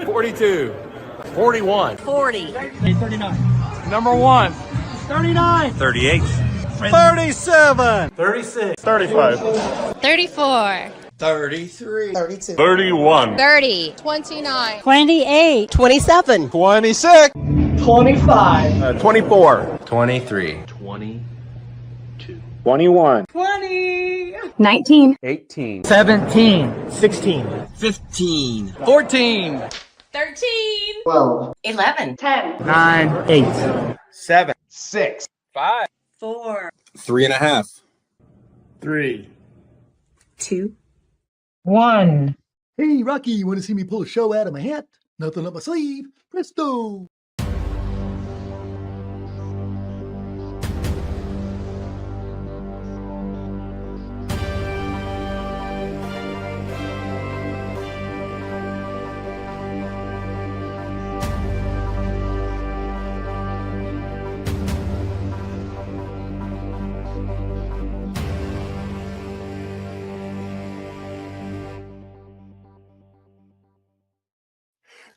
42. 41. 40. 39. Number 1. 39. 38. 37. 36. 35. 34. 33. 32. 31. 30. 29. 28. 27. 26. 25. 24. 23. 21. 20. 19. 18. 17. 16. 15. 14. 13. 12. 11. 10. 9. 8. 7. 6. 5. 4. 3.5. 3. 2. 1. Hey, Rocky, you want to see me pull a show out of my hat? Nothing up my sleeve. Presto.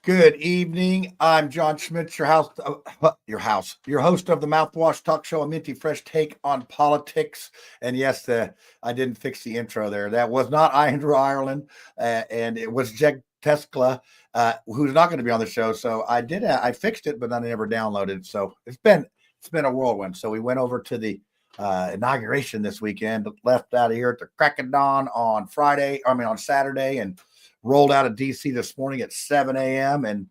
Good evening. I'm John Schmitz, your host of the Mouthwash Talk Show, a minty fresh take on politics. And yes, I didn't fix the intro there. That was not Andrew Ireland, and it was Jeg Tesla, who's not going to be on the show. So I fixed it, but I never downloaded it. So it's been a whirlwind. So we went over to the inauguration this weekend, left out of here at the crack of dawn on Saturday, and rolled out of DC this morning at 7 a.m. And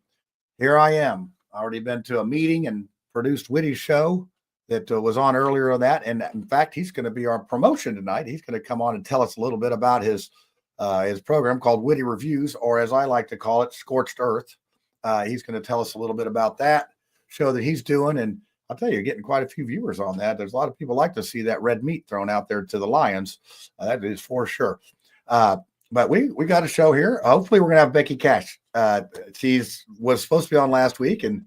here I am. Already been to a meeting and produced Witty's show that was on earlier on that. And in fact, he's going to be our promotion tonight. He's going to come on and tell us a little bit about his program called Witty Reviews, or as I like to call it, Scorched Earth. He's going to tell us a little bit about that show that he's doing. And I'll tell you, you're getting quite a few viewers on that. There's a lot of people like to see that red meat thrown out there to the lions. That is for sure. But we got a show here. Hopefully, we're gonna have Becky Cash. She was supposed to be on last week, and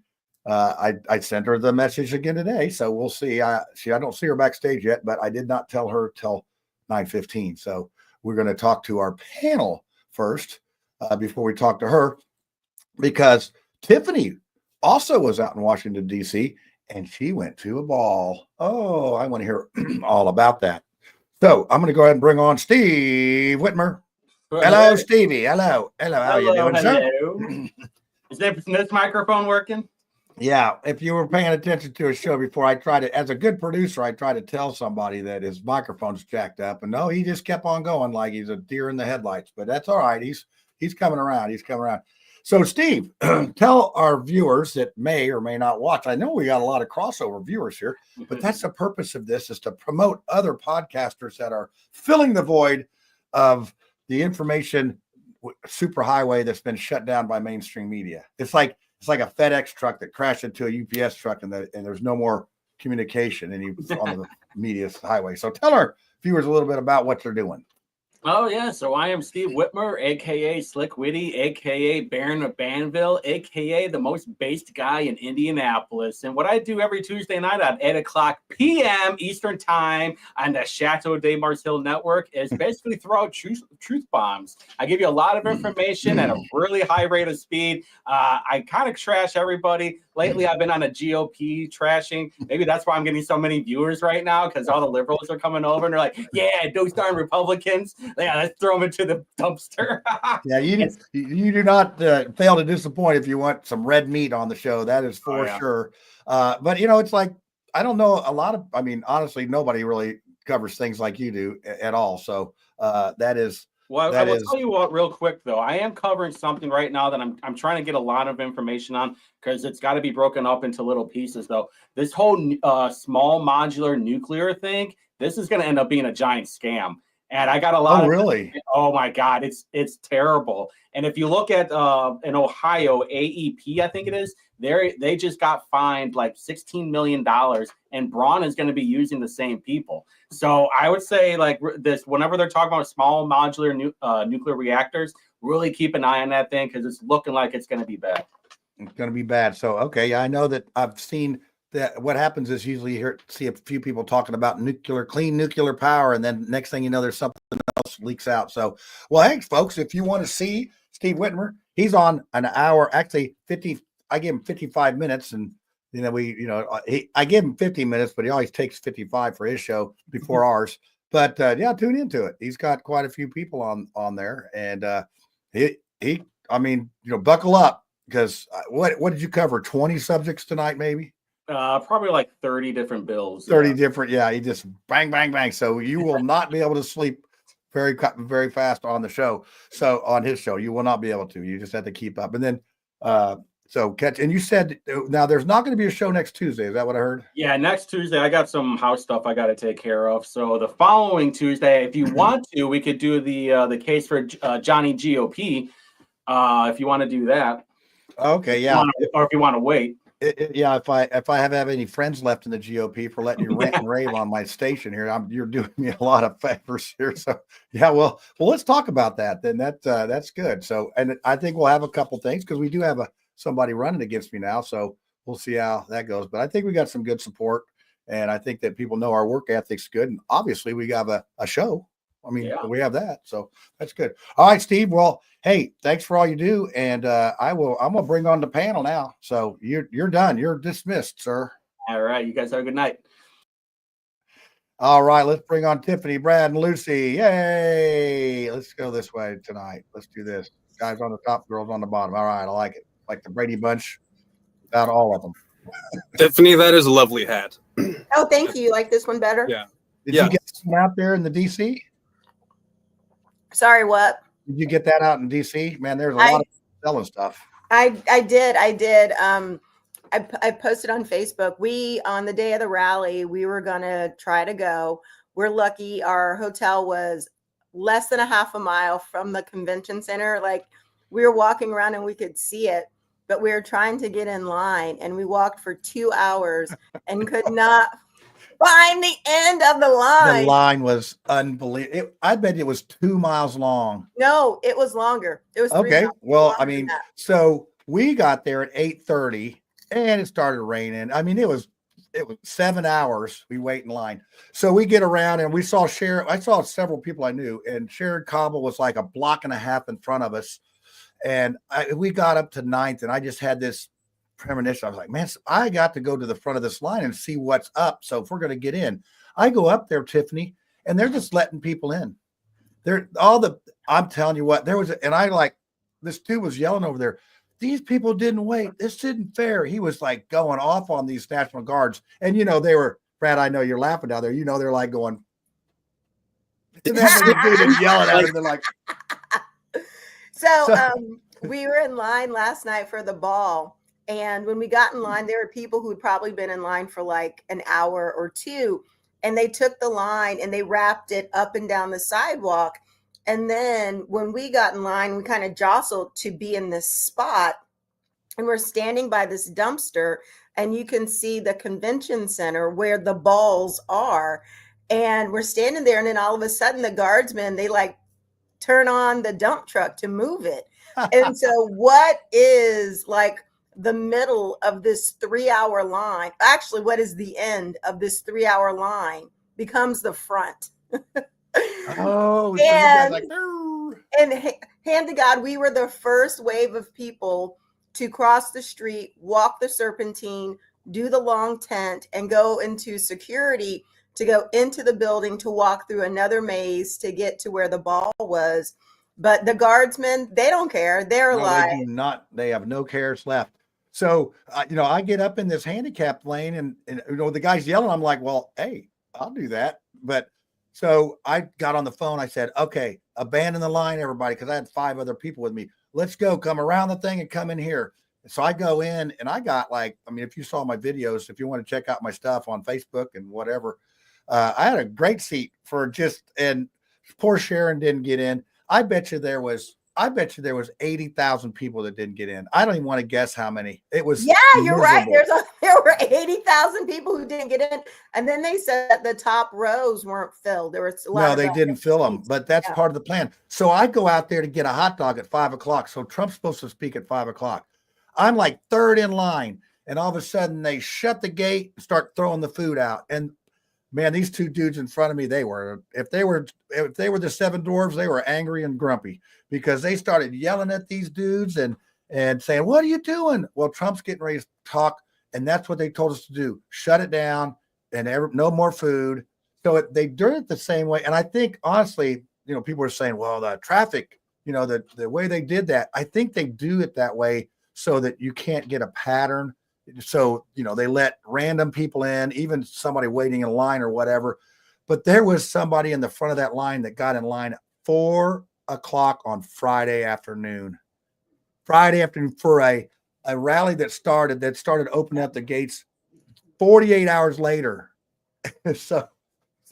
I sent her the message again today. So we'll see. I don't see her backstage yet, but I did not tell her till 9:15. So we're going to talk to our panel first before we talk to her, because Tiffany also was out in Washington D.C. and she went to a ball. Oh, I want to hear all about that. So I'm going to go ahead and bring on Steve Whitmer. Hello, Stevie. Hello. How you doing, sir? Is this microphone working? Yeah. If you were paying attention to a show before, I tried to, as a good producer, I tried to tell somebody that his microphone's jacked up, and no, he just kept on going like he's a deer in the headlights. But that's all right. He's coming around. So, Steve, tell our viewers that may or may not watch. I know we got a lot of crossover viewers here, but that's the purpose of this, is to promote other podcasters that are filling the void of the information superhighway that's been shut down by mainstream media. It's like a FedEx truck that crashed into a UPS truck, and there's no more communication on the media highway. So tell our viewers a little bit about what they're doing. Oh, yeah. So I am Steve Whitmer, a.k.a. Slick Witty, a.k.a. Baron of Banville, a.k.a. the most based guy in Indianapolis. And what I do every Tuesday night at 8 o'clock p.m. Eastern Time on the Chateau de Mars Hill Network is basically throw out truth bombs. I give you a lot of information at a really high rate of speed. I kind of trash everybody. Lately, I've been on a GOP trashing. Maybe that's why I'm getting so many viewers right now, because all the liberals are coming over and they're like, yeah, those darn Republicans. Yeah, let's throw them into the dumpster. Yeah, you do not fail to disappoint if you want some red meat on the show. That is for sure. But, it's like, I don't know honestly, nobody really covers things like you do at all. So that is. Well, I will tell you what, real quick, though. I am covering something right now that I'm trying to get a lot of information on, because it's got to be broken up into little pieces, though. This whole small modular nuclear thing, this is going to end up being a giant scam. And I got a lot of. Really? Oh, my God. It's terrible. And if you look at in Ohio, AEP, I think it is, they just got fined like $16 million, and Braun is going to be using the same people. So I would say, like, this, whenever they're talking about small modular nuclear reactors, really keep an eye on that thing, because it's looking like it's going to be bad. It's going to be bad. So, okay, I know that I've seen that. What happens is usually you see a few people talking about clean nuclear power, and then next thing you know, there's something else leaks out. So, well, hey, folks, if you want to see Steve Whitmer. He's on an hour, actually 50. I give him 55 minutes, and I give him 50 minutes, but he always takes 55 for his show before ours. But yeah, tune into it. He's got quite a few people on there, and buckle up, because what did you cover? 20 subjects tonight, maybe? Probably like 30 different bills. 30 different. Yeah, he just bang, bang, bang. So you will not be able to sleep very, very fast on the show. So on his show, you will not be able to. You just have to keep up. And then, and you said now there's not going to be a show next Tuesday. Is that what I heard? Yeah, next Tuesday I got some house stuff I got to take care of. So the following Tuesday, if you want to, we could do the case for Johnny GOP. If you want to do that. Okay, yeah. Or if you want to wait. If I have any friends left in the GOP for letting you rant and rave on my station here, you're doing me a lot of favors here. So yeah, well, let's talk about that then. That's good. So, and I think we'll have a couple things, because we do have somebody running against me now. So we'll see how that goes. But I think we got some good support, and I think that people know our work ethic's good. And obviously we got a show. I mean, we have that, so that's good. All right, Steve. Well, hey, thanks for all you do, and I'm gonna bring on the panel now. So you're done. You're dismissed, sir. All right, you guys have a good night. All right, let's bring on Tiffany, Brad, and Lucy. Yay! Let's go this way tonight. Let's do this. Guys on the top, girls on the bottom. All right, I like it. Like the Brady Bunch, without all of them. Tiffany, that is a lovely hat. Oh, thank you. You like this one better? Yeah. Did you get some out there in the DC? Sorry, what? Did you get that out in DC? Man, there's a lot of selling stuff. I did. I posted on Facebook. On the day of the rally, we were going to try to go. We're lucky. Our hotel was less than a half a mile from the convention center. Like, we were walking around and we could see it, but we were trying to get in line, and we walked for 2 hours and could not find the end of the line. The line was unbelievable. I bet it was 2 miles long. No, it was longer. It was 3 okay. miles Well, I mean, so we got there at 8:30, and it started raining. I mean, it was 7 hours we wait in line. So we get around, and we saw Sharon. I saw several people I knew, and Sharon Cobble was like a block and a half in front of us. And we got up to 9th, and I just had this premonition. I was like, man, I got to go to the front of this line and see what's up. So if we're going to get in, I go up there, Tiffany, and they're just letting people in. I'm telling you what, this dude was yelling over there. These people didn't wait. This isn't fair. He was like going off on these National Guards. And, they were, Brad, I know you're laughing down there. They're like going, and then yelling at him. They're like, So we were in line last night for the ball. And when we got in line, there were people who had probably been in line for like an hour or two. And they took the line and they wrapped it up and down the sidewalk. And then when we got in line, we kind of jostled to be in this spot. And we're standing by this dumpster, and you can see the convention center where the balls are. And we're standing there. And then all of a sudden, the guardsmen, they like turn on the dump truck to move it. And so what is like the middle of this 3-hour line, actually what is the end of this 3-hour line, becomes the front. Oh, and hand to God, we were the first wave of people to cross the street, walk the serpentine, do the long tent, and go into security to go into the building to walk through another maze to get to where the ball was. But the guardsmen, they don't care. They're like, they do not. They have no cares left. So, I get up in this handicapped lane, and the guy's yelling. I'm like, well, hey, I'll do that. But so I got on the phone. I said, okay, abandon the line, everybody, because I had 5 other people with me. Let's go. Come around the thing and come in here. So I go in, and I got if you saw my videos, if you want to check out my stuff on Facebook and whatever, I had a great seat and poor Sharon didn't get in. I bet you there was 80,000 people that didn't get in. I don't even want to guess how many. It was you're right. There were 80,000 people who didn't get in, and then they said that the top rows weren't filled. There was they didn't fill them, but that's part of the plan. So I go out there to get a hot dog at 5:00. So Trump's supposed to speak at 5:00. I'm like third in line, and all of a sudden they shut the gate and start throwing the food out. And man, these two dudes in front of me, if they were the seven dwarves, they were angry and grumpy because they started yelling at these dudes and saying, "What are you doing?" Well, Trump's getting ready to talk, and that's what they told us to do: shut it down and no more food. So they do it the same way. And I think honestly, people are saying, "Well, the traffic, the way they did that." I think they do it that way so that you can't get a pattern. So, they let random people in, even somebody waiting in line or whatever. But there was somebody in the front of that line that got in line at 4:00 on Friday afternoon for a rally that started opening up the gates 48 hours later. so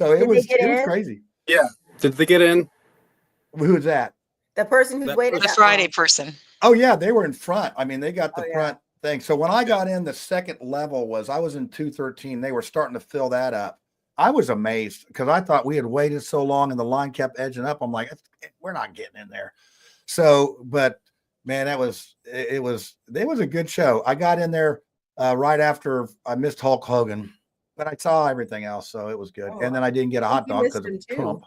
it was crazy. Yeah. Did they get in? Who was that? The person who's waited The that Friday long. person. Oh yeah, they were in front. I mean, they got the Oh, yeah. front thing. So when I got in, the second level I was in 213. They were starting to fill that up. I was amazed because I thought we had waited so long and the line kept edging up. I'm like, we're not getting in there. So, but man, it was a good show. I got in there right after I missed Hulk Hogan, but I saw everything else, so it was good. Oh, and then I didn't get a I hot think you dog missed because him of too. Trump.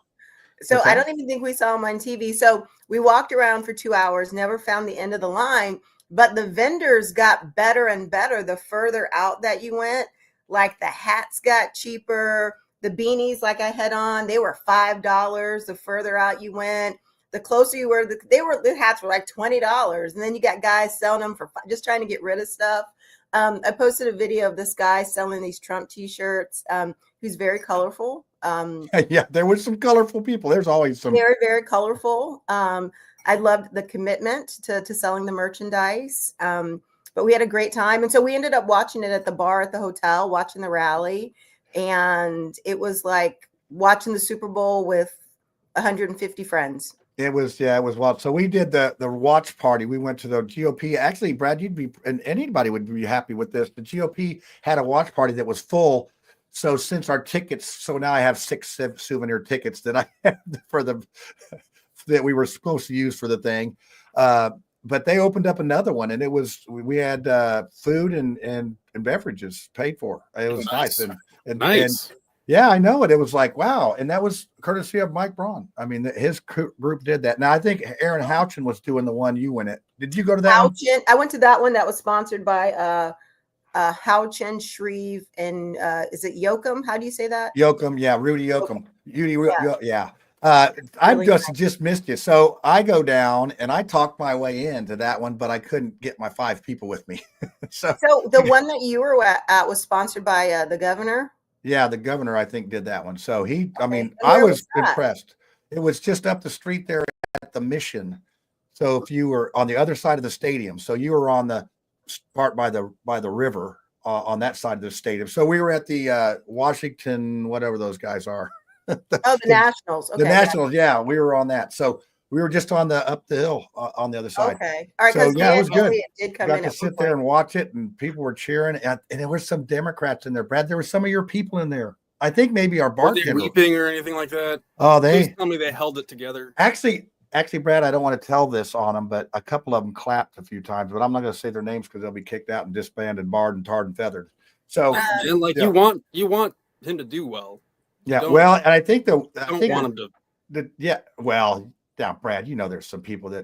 So What's I that? don't even think we saw him on TV. So we walked around for 2 hours, never found the end of the line, but the vendors got better and better the further out that you went. Like the hats got cheaper, the beanies like I had on, they were $5 the further out you went. The closer you were, the hats were like $20. And then you got guys selling them for just trying to get rid of stuff. I posted a video of this guy selling these Trump t-shirts, who's very colorful. Yeah, there was some colorful people. There's always some. Very, very colorful. I loved the commitment to selling the merchandise. But we had a great time. And so we ended up watching it at the bar at the hotel, watching the rally. And it was like watching the Super Bowl with 150 friends. It was wild. So we did the watch party. We went to the GOP. Actually, Brad, and anybody would be happy with this. The GOP had a watch party that was full. So since our tickets, so now I have 6 souvenir tickets that I have that we were supposed to use for the thing. But they opened up another one, and we had food and beverages paid for. It was nice. Nice. And yeah, I know it. It was like, wow. And that was courtesy of Mike Braun. I mean, his group did that. Now, I think Aaron Houchin was doing the one you went at. Did you go to that one? I went to that one that was sponsored by Houchin, Shreve, and is it Yoakum? How do you say that? Yoakum, yeah, Rudy Yoakum. Yeah. I've Really just missed you. So I go down and I talked my way into that one, but I couldn't get my 5 people with me. so the one that you were at was sponsored by the governor. Yeah, the governor, I think, did that one. So I mean, And I where was that? impressed. It was just up the street there at the Mission. So if you were on the other side of the stadium, so you were on the part by the river on that side of the stadium. So we were at the Washington, whatever those guys are. The Nationals. Okay, the Nationals, yeah, we were on that. So we were just on up the hill on the other side. Okay, all right. So yeah, it was good. It did come Got in to at sit one there point. and watch it, and people were cheering, and there were some Democrats in there. Brad, there were some of your people in there. I think maybe our Were they bartender. weeping or anything like that? Oh, Please tell me they held it together. Actually, Brad, I don't want to tell this on them, but a couple of them clapped a few times, but I'm not going to say their names because they'll be kicked out and disbanded, barred, and tarred and feathered. So, And like yeah. you want him to do well. Yeah, well, and I think want him to. Brad, there's some people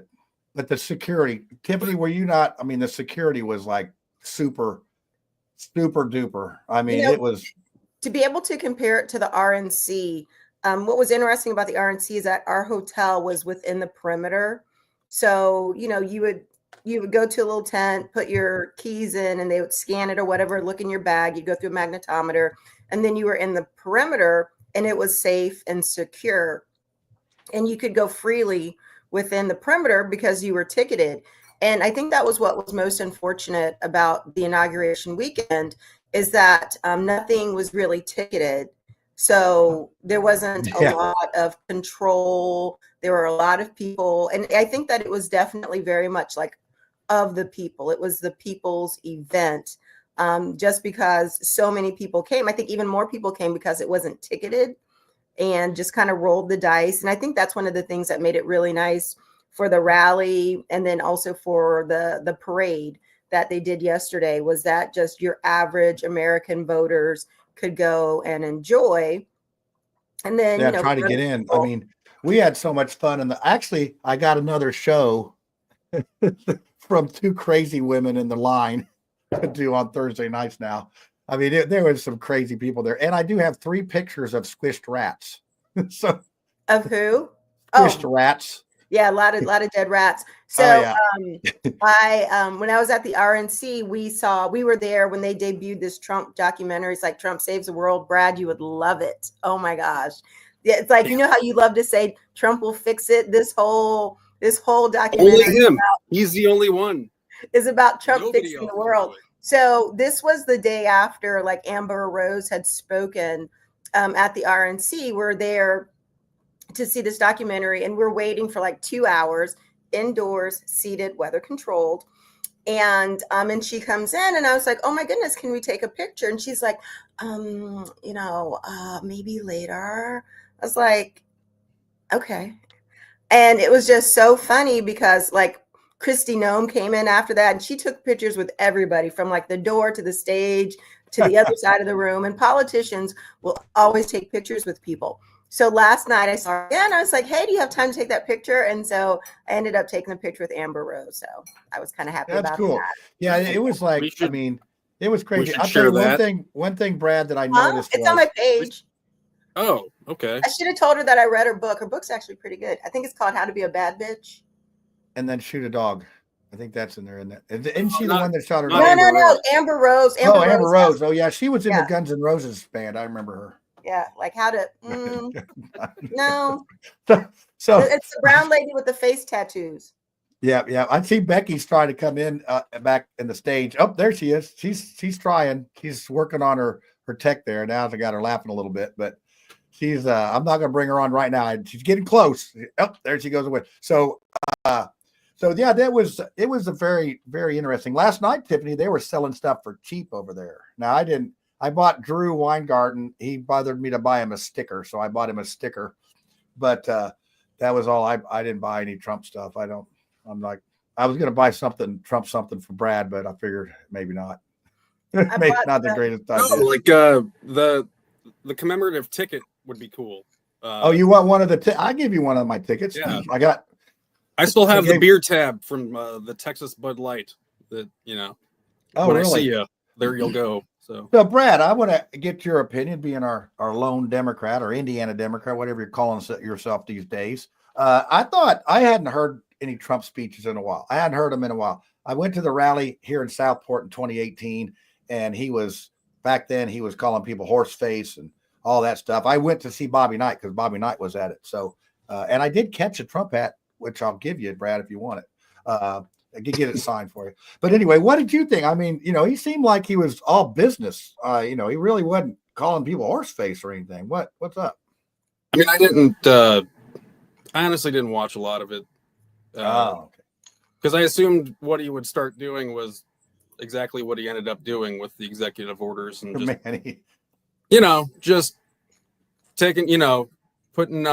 but the security, Tiffany, were you not? I mean, the security was like super duper. I mean, it was. To be able to compare it to the RNC, what was interesting about the RNC is that our hotel was within the perimeter. So, you would go to a little tent, put your keys in, and they would scan it or whatever, look in your bag, you'd go through a magnetometer, and then you were in the perimeter and it was safe and secure. And you could go freely within the perimeter because you were ticketed. And I think that was what was most unfortunate about the inauguration weekend is that nothing was really ticketed. So there wasn't a lot of control. There were a lot of people. And I think that it was definitely very much like of the people. It was the people's event. Just because so many people came. I think even more people came because it wasn't ticketed and just kind of rolled the dice. And I think that's one of the things that made it really nice for the rally and then also for the parade that they did yesterday was that just your average American voters could go and enjoy. And then, Yeah, try to get in. I mean, we had so much fun. And actually, I got another show from two crazy women in the line to do on Thursday nights now. I mean, there was some crazy people there. And I do have 3 pictures of squished rats. So of who? Squished rats. Yeah, a lot of dead rats. So when I was at the RNC, we were there when they debuted this Trump documentary. It's like Trump Saves the World. Brad, you would love it. Oh my gosh. Yeah, it's like, you know how you love to say Trump will fix it. This whole documentary. Only him. He's the only one. Is about Trump Nobody fixing else the world. So this was the day after like Amber Rose had spoken at the RNC. We're there to see this documentary, and we're waiting for like 2 hours indoors, seated, weather controlled. And she comes in, and I was like, oh my goodness, can we take a picture? And she's like, maybe later. I was like, okay. And it was just so funny because like Kristi Noem came in after that, and she took pictures with everybody from like the door to the stage to the other side of the room. And politicians will always take pictures with people. So last night I saw her again, and I was like, hey, do you have time to take that picture? And so I ended up taking the picture with Amber Rose. So I was kind of happy about cool. that. Yeah, it was like, it was crazy. I'll share tell you one thing, Brad, that I noticed. It's on my page. Oh, okay. I should have told her that I read her book. Her book's actually pretty good. I think it's called How to Be a Bad Bitch. And then Shoot a Dog. I think that's in there. Isn't she the one that shot her? No. Amber Rose. Amber Rose. Oh, yeah. She was in the Guns N' Roses band. I remember her. Yeah, like how to no. So it's the brown lady with the face tattoos. Yeah. I see Becky's trying to come in back in the stage. Oh, there she is. She's trying. She's working on her tech there. Now I got her laughing a little bit, but she's I'm not gonna bring her on right now. She's getting close. Oh, there she goes away. So yeah, it was a very, very interesting. Last night, Tiffany, they were selling stuff for cheap over there. Now I bought Drew Weingarten. He bothered me to buy him a sticker, so I bought him a sticker. But that was all. I didn't buy any Trump stuff. I was going to buy Trump something for Brad, but I figured maybe not. Maybe not the greatest idea. No, like the commemorative ticket would be cool. You want one of the? I give you one of my tickets. Yeah. I still have the beer tab from the Texas Bud Light. That when I see you, there you'll go. So Brad, I want to get your opinion, being our lone Democrat or Indiana Democrat, whatever you're calling yourself these days. I thought I hadn't heard any Trump speeches in a while. I hadn't heard them in a while. I went to the rally here in Southport in 2018, and back then he was calling people horse face and all that stuff. I went to see Bobby Knight because Bobby Knight was at it. So, and I did catch a Trump hat, which I'll give you, Brad, if you want it. I could get it signed for you. But anyway, what did you think? I mean, he seemed like he was all business. He really wasn't calling people horse face or anything. What's up? I mean, I honestly didn't watch a lot of it. Okay. Because I assumed what he would start doing was exactly what he ended up doing with the executive orders and just, just taking, putting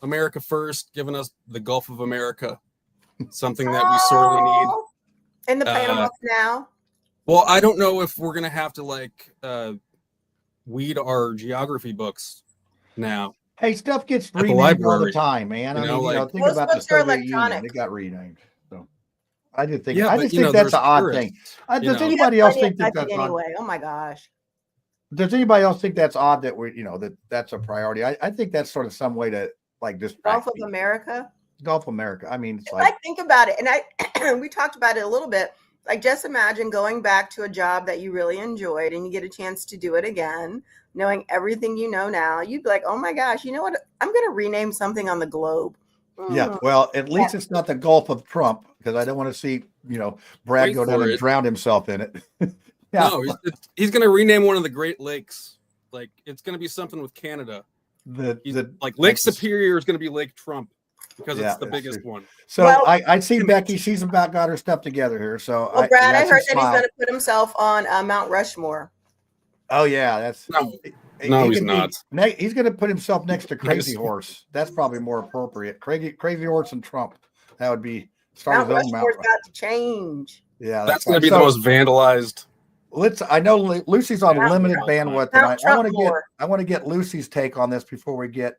America first, giving us the Gulf of America. Something that we sorely need. In the Panama Canal. Well, I don't know if we're gonna have to weed our geography books now. Hey, stuff gets renamed all the time, man. Think about the Soviet Union; they got renamed. So I just think that's an odd thing. Does anybody else think that's anyway? Oh my gosh. Does anybody else think that's odd that that's a priority? I think that's sort of some way to just Gulf of America. Gulf America. I mean, I think about it, and we talked about it a little bit. Like, just imagine going back to a job that you really enjoyed, and you get a chance to do it again, knowing everything you know now. You'd be like, "Oh my gosh, you know what? I'm going to rename something on the globe." Yeah, well, at least it's not the Gulf of Trump, because I don't want to see Brad go down and drown himself in it. Yeah. No, he's going to rename one of the Great Lakes. Like, it's going to be something with Canada. Lake Superior is going to be Lake Trump. Because it's the biggest one. So I see Becky. She's about got her stuff together here. So Brad, I heard that he's going to put himself on Mount Rushmore. Oh yeah, that's he's not. He's going to put himself next to Crazy Horse. That's probably more appropriate. Crazy Horse and Trump. That would be Mount Rushmore's got to change. Yeah, that's going to be the most vandalized. I know Lucy's on Mount limited Trump. bandwidth Mount tonight. Trump more. I want to get Lucy's take on this before we get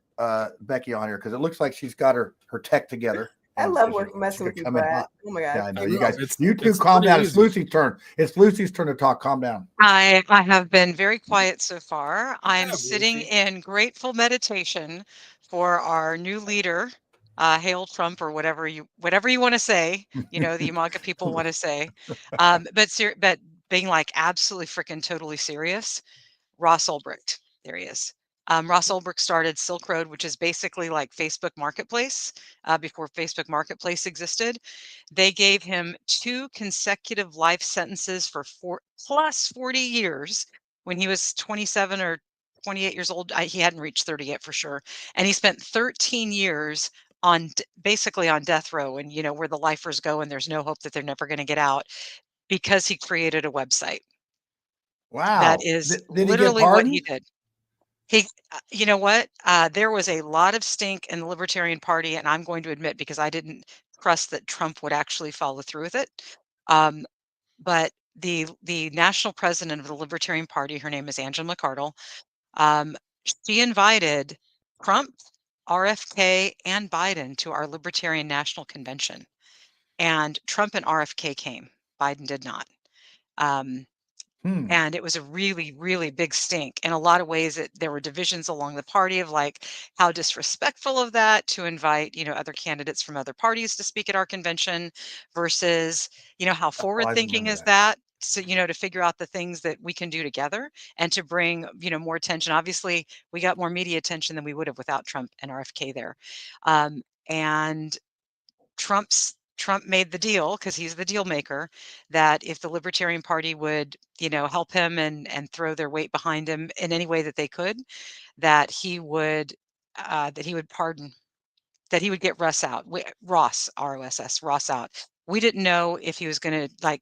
Becky on here, because it looks like she's got her tech together. I And love so messing with you, come in Brad. hot. Oh my God. Yeah, I know. I You love guys, you two it's calm down. pretty It's easy. Lucy's turn. It's Lucy's turn to talk. Calm down. I have been very quiet so far. I am Yeah, sitting Lucy. in grateful meditation for our new leader, hail Trump, or whatever you want to say. You know, the MAGA people want to say, but being like absolutely freaking totally serious. Ross Ulbricht, there he is. Ross Ulbricht started Silk Road, which is basically like Facebook Marketplace before Facebook Marketplace existed. They gave him 2 consecutive life sentences for 40 years when he was 27 or 28 years old. He hadn't reached 30 yet for sure. And he spent 13 years on basically on death row, and where the lifers go and there's no hope that they're never going to get out, because he created a website. Wow. That is Did he get literally what he pardoned? did. He, you know what? There was a lot of stink in the Libertarian Party, and I'm going to admit, because I didn't trust that Trump would actually follow through with it. But the national president of the Libertarian Party, her name is Angela McArdle, she invited Trump, RFK, and Biden to our Libertarian National Convention. And Trump and RFK came. Biden did not. And it was a really, really big stink. In a lot of ways, there were divisions along the party of like how disrespectful of that to invite, other candidates from other parties to speak at our convention versus, how forward thinking is that. So, to figure out the things that we can do together and to bring, more attention. Obviously, we got more media attention than we would have without Trump and RFK there. And Trump made the deal, because he's the deal maker, that if the Libertarian Party would, help him and throw their weight behind him in any way that they could, that he would pardon, that he would get Ross out, Ross out. We didn't know if he was going to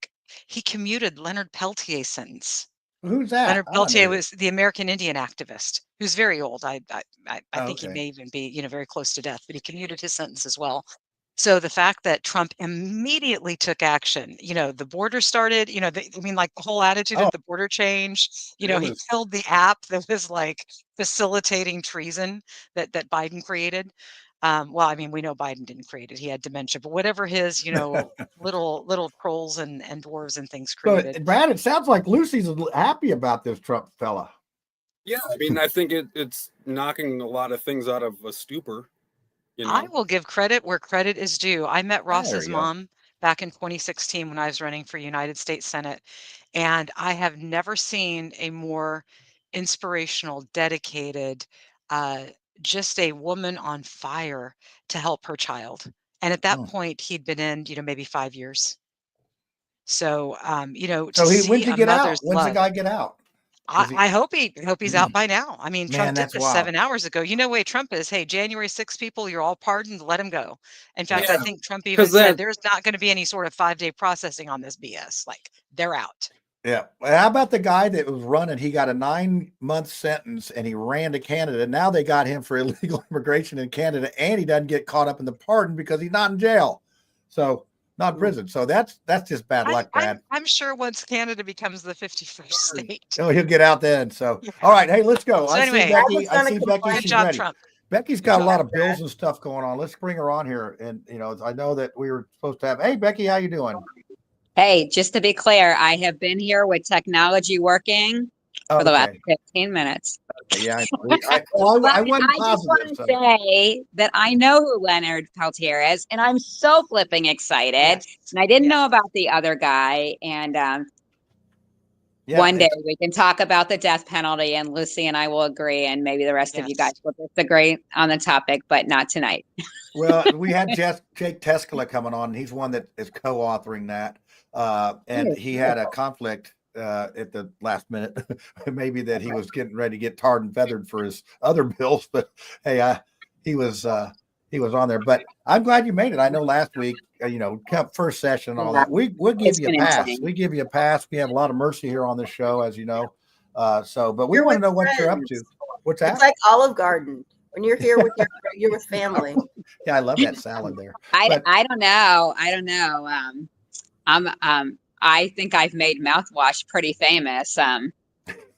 he commuted Leonard Peltier's sentence. Who's that? Leonard Peltier was the American Indian activist who's very old. I think he Okay. may even be, very close to death, but he commuted his sentence as well. So the fact that Trump immediately took action, the border started, the whole attitude of the border changed. He killed the app that was facilitating treason that Biden created. Well, we know Biden didn't create it. He had dementia, but whatever his, little trolls and dwarves and things So, created. Brad, it sounds like Lucy's happy about this Trump fella. Yeah, I think it's knocking a lot of things out of a stupor. I will give credit where credit is due. I met Ross's you go. mom back in 2016 when I was running for United States Senate, and I have never seen a more inspirational, dedicated, just a woman on fire to help her child. And at that point, he'd been in, maybe 5 years. So, to So see when's he a get out? mother's When's the love. guy get out? I hope he's out by now. Trump did that's this wild. 7 hours ago. You know way Trump is. Hey, January 6th people, you're all pardoned. Let him go. In fact, I think Trump even said there's not going to be any sort of 5-day processing on this BS. They're out. Yeah. Well, how about the guy that was running? He got a 9-month sentence and he ran to Canada. Now they got him for illegal immigration in Canada, and he doesn't get caught up in the pardon because he's not in jail. So not in prison. So that's just bad luck, Brad. I'm sure once Canada becomes the 51st state. Oh, he'll get out then. So, all right. Hey, let's go. So I anyway, see Becky. good She's job, ready. Trump. Becky's got a lot of bills and stuff going on. Let's bring her on here. And, I know that we were supposed to have, hey, Becky, how you doing? Hey, just to be clear, I have been here with technology working for the last 15 minutes. Yeah, I wasn't positive. Just want to say that I know who Leonard Peltier is, and I'm so flipping excited. Yes. And I didn't know about the other guy. And one day we can talk about the death penalty, and Lucy and I will agree, and maybe the rest of you guys will disagree on the topic, but not tonight. Well, we had Jake Teskala coming on, and he's one that is co-authoring that. And he had a conflict at the last minute, maybe that he was getting ready to get tarred and feathered for his other bills, but hey, he was on there. But I'm glad you made it. I know last week, first session and all that. We'll give you a pass. We give you a pass. We have a lot of mercy here on this show, as you know. But we want to know what you're up to. What's that? It's like Olive Garden when you're here with you're with family. Yeah, I love that salad there. I don't know. I think I've made mouthwash pretty famous.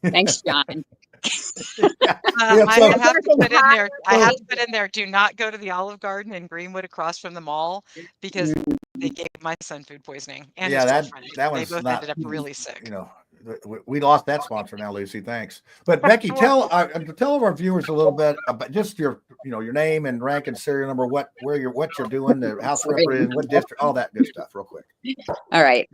Thanks, John. I have to put in there. I have to put in there. Do not go to the Olive Garden in Greenwood across from the mall because they gave my son food poisoning and his girlfriend. that They one's both not, ended up really sick. You know, we lost that sponsor now, Lucy. Thanks. But Becky, tell our viewers a little bit about just your name and rank and serial number, what you're doing, the House representative, what district, all that good stuff, real quick. All right.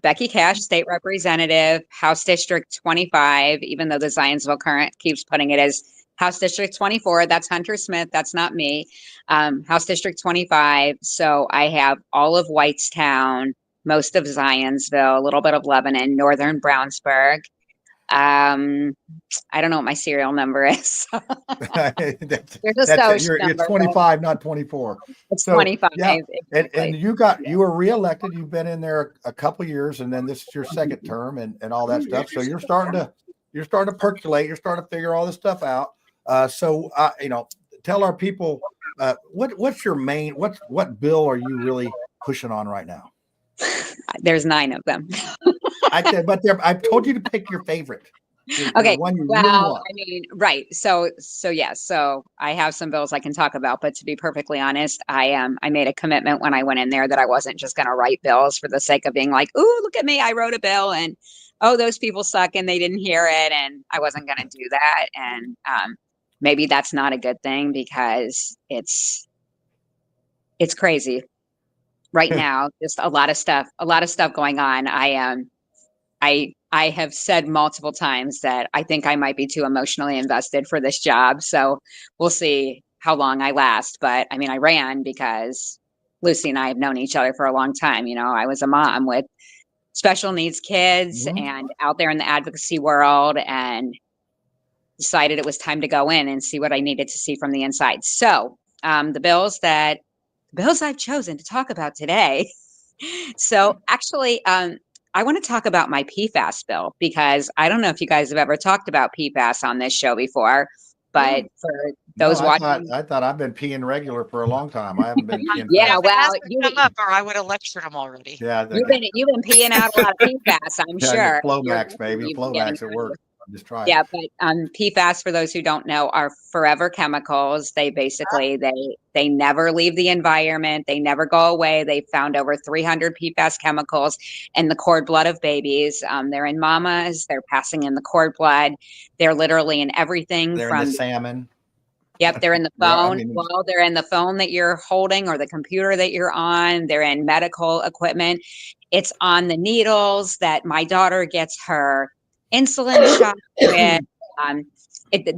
Becky Cash, State Representative, House District 25, even though the Zionsville Current keeps putting it as House District 24. That's Hunter Smith. That's not me. House District 25. So I have all of Whitestown, most of Zionsville, a little bit of Lebanon, Northern Brownsburg. I don't know what my serial number is. There's a social number. It's 25, not 24. It's 25. Yeah. And you were reelected. You've been in there a couple years, and then this is your second term and all that stuff. So you're starting to percolate. You're starting to figure all this stuff out. Tell our people what's your main what bill are you really pushing on right now? There's 9 of them. I've told you to pick your favorite. Okay. Well, I mean, right. So yeah. So I have some bills I can talk about, but to be perfectly honest, I made a commitment when I went in there that I wasn't just going to write bills for the sake of being like, "Ooh, look at me, I wrote a bill," and "Oh, those people suck and they didn't hear it," and I wasn't going to do that. And maybe that's not a good thing because it's crazy right now. Just a lot of stuff going on. I have said multiple times that I think I might be too emotionally invested for this job. So we'll see how long I last. But I mean, I ran because Lucy and I have known each other for a long time. You know, I was a mom with special needs kids and out there in the advocacy world, and decided it was time to go in and see what I needed to see from the inside. So the bills I've chosen to talk about today. So actually, I want to talk about my PFAS bill because I don't know if you guys have ever talked about PFAS on this show before, but for those watching, I thought I've been peeing regular for a long time. I haven't been peeing. Yeah, well, you come up, or I would have lectured them already. Yeah, you've been peeing out a lot of PFAS, I'm sure. Flomax, baby, Flomax at work. I'm just trying. Yeah, but PFAS, for those who don't know, are forever chemicals. They basically they never leave the environment. They never go away. They found over 300 PFAS chemicals in the cord blood of babies. They're in mamas. They're passing in the cord blood. They're literally in everything. They're in the salmon. Yep, they're in the phone. They're in the phone that you're holding or the computer that you're on. They're in medical equipment. It's on the needles that my daughter gets her insulin shot with.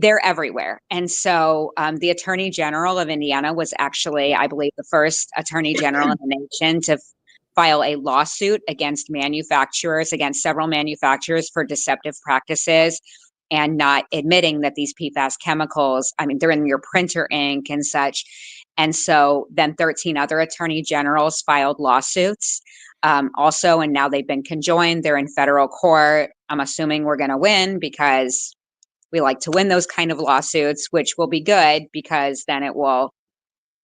They're everywhere. And so the Attorney General of Indiana was actually, I believe, the first Attorney General in the nation to file a lawsuit against several manufacturers for deceptive practices and not admitting that these PFAS chemicals, I mean, they're in your printer ink and such. And so then 13 other attorney generals filed lawsuits also, and now they've been conjoined. They're in federal court. I'm assuming we're going to win because we like to win those kind of lawsuits, which will be good because then it will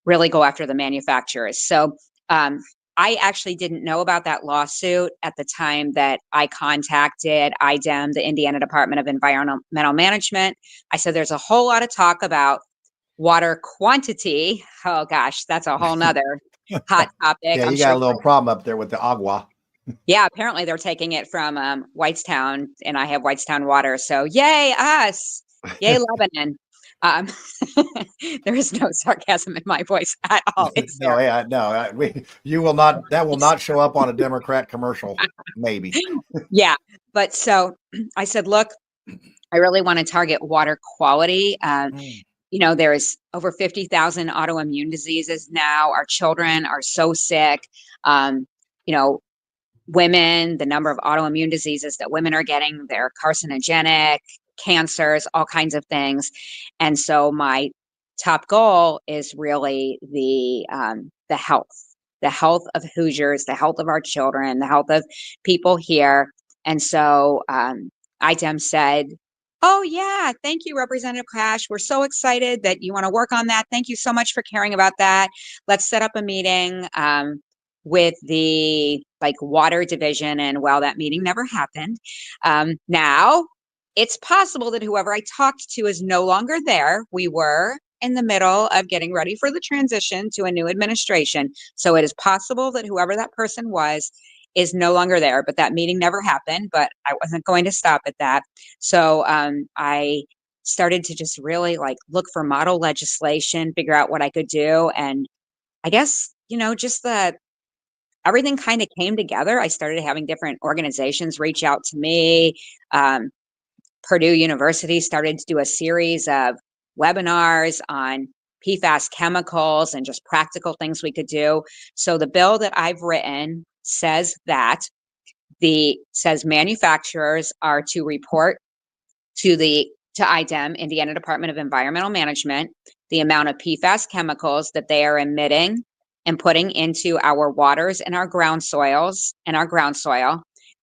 really go after the manufacturers. So I actually didn't know about that lawsuit at the time that I contacted IDEM, the Indiana Department of Environmental Management. I said, there's a whole lot of talk about water quantity. Oh gosh, that's a whole nother hot topic. Yeah, you got a little problem up there with the agua. Yeah, apparently they're taking it from Whitestown, and I have Whitestown water. So yay us, yay Lebanon. There is no sarcasm in my voice at all. You will not. That will not show up on a Democrat commercial. Maybe. Yeah, but so I said, look, I really want to target water quality. You know, there's over 50,000 autoimmune diseases now. Our children are so sick. You know, women, the number of autoimmune diseases that women are getting, they're carcinogenic, cancers, all kinds of things. And so my top goal is really the health of Hoosiers, the health of our children, the health of people here. And so IDEM said, oh yeah, thank you, Representative Cash. We're so excited that you want to work on that. Thank you so much for caring about that. Let's set up a meeting with the like water division, and well, that meeting never happened. Now it's possible that whoever I talked to is no longer there. We were in the middle of getting ready for the transition to a new administration. So it is possible that whoever that person was is no longer there, but that meeting never happened, but I wasn't going to stop at that. So I started to just really like look for model legislation, figure out what I could do. And I guess, just everything kind of came together. I started having different organizations reach out to me. Purdue University started to do a series of webinars on PFAS chemicals and just practical things we could do. So the bill that I've written says manufacturers are to report to IDEM, Indiana Department of Environmental Management, the amount of PFAS chemicals that they are emitting and putting into our waters and our ground soil.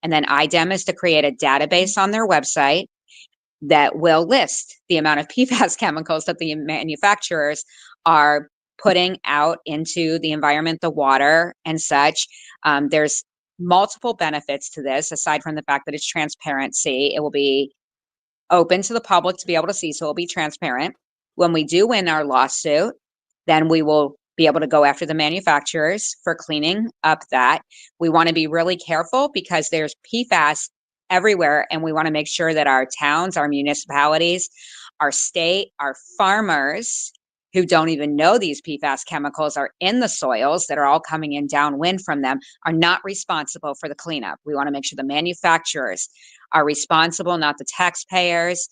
And then IDEM is to create a database on their website that will list the amount of PFAS chemicals that the manufacturers are putting out into the environment, the water and such. There's multiple benefits to this, aside from the fact that it's transparency. It will be open to the public to be able to see, so it'll be transparent. When we do win our lawsuit, then we will be able to go after the manufacturers for cleaning up that. We want to be really careful because there's PFAS everywhere, and we want to make sure that our towns, our municipalities, our state, our farmers who don't even know these PFAS chemicals are in the soils that are all coming in downwind from them are not responsible for the cleanup. We want to make sure the manufacturers are responsible, not the taxpayers,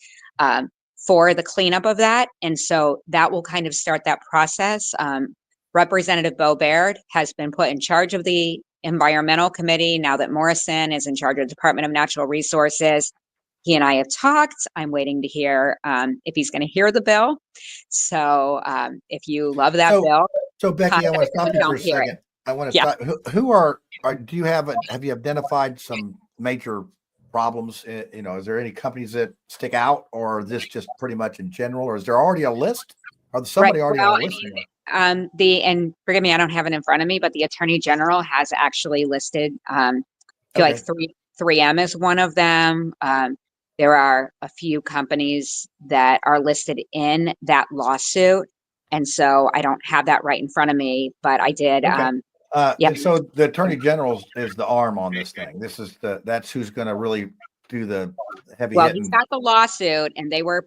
for the cleanup of that. And so that will kind of start that process. Representative Bo Baird has been put in charge of the environmental committee now that Morrison is in charge of the Department of Natural Resources. He and I have talked. I'm waiting to hear if he's going to hear the bill. So if you love that bill. So Becky, I want to stop you for a second. I want to stop. Do you have you identified some major problems? Is there any companies that stick out, or is this just pretty much in general, or is there already a list? Or somebody already on a list? And forgive me, I don't have it in front of me, but the Attorney General has actually listed, like 3M is one of them. There are a few companies that are listed in that lawsuit. And so I don't have that right in front of me, but I did. So the Attorney General is the arm on this thing. That's who's going to really do the heavy hitting. He's got the lawsuit, and they were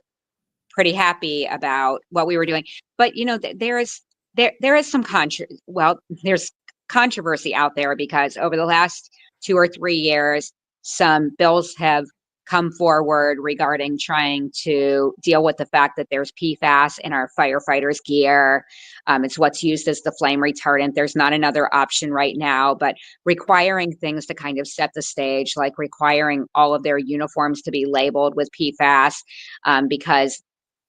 pretty happy about what we were doing. But there is some there's controversy out there because over the last 2 or 3 years, some bills have come forward regarding trying to deal with the fact that there's PFAS in our firefighters' gear. It's what's used as the flame retardant. There's not another option right now, but requiring things to kind of set the stage, like requiring all of their uniforms to be labeled with PFAS, because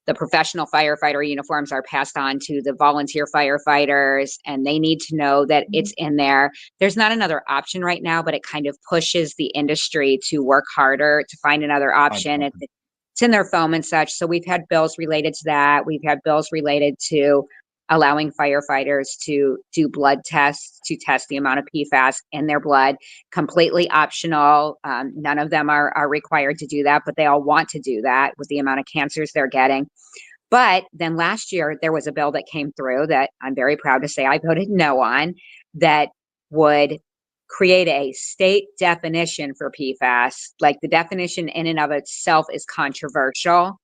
the professional firefighter uniforms are passed on to the volunteer firefighters, and they need to know that it's in there. There's not another option right now, but it kind of pushes the industry to work harder to find another option. It's in their foam and such. So we've had bills related to that. We've had bills related to allowing firefighters to do blood tests to test the amount of PFAS in their blood, completely optional. None of them are required to do that, but they all want to do that with the amount of cancers they're getting. But then last year, there was a bill that came through that I'm very proud to say I voted no on, that would create a state definition for PFAS. Like, the definition in and of itself is controversial,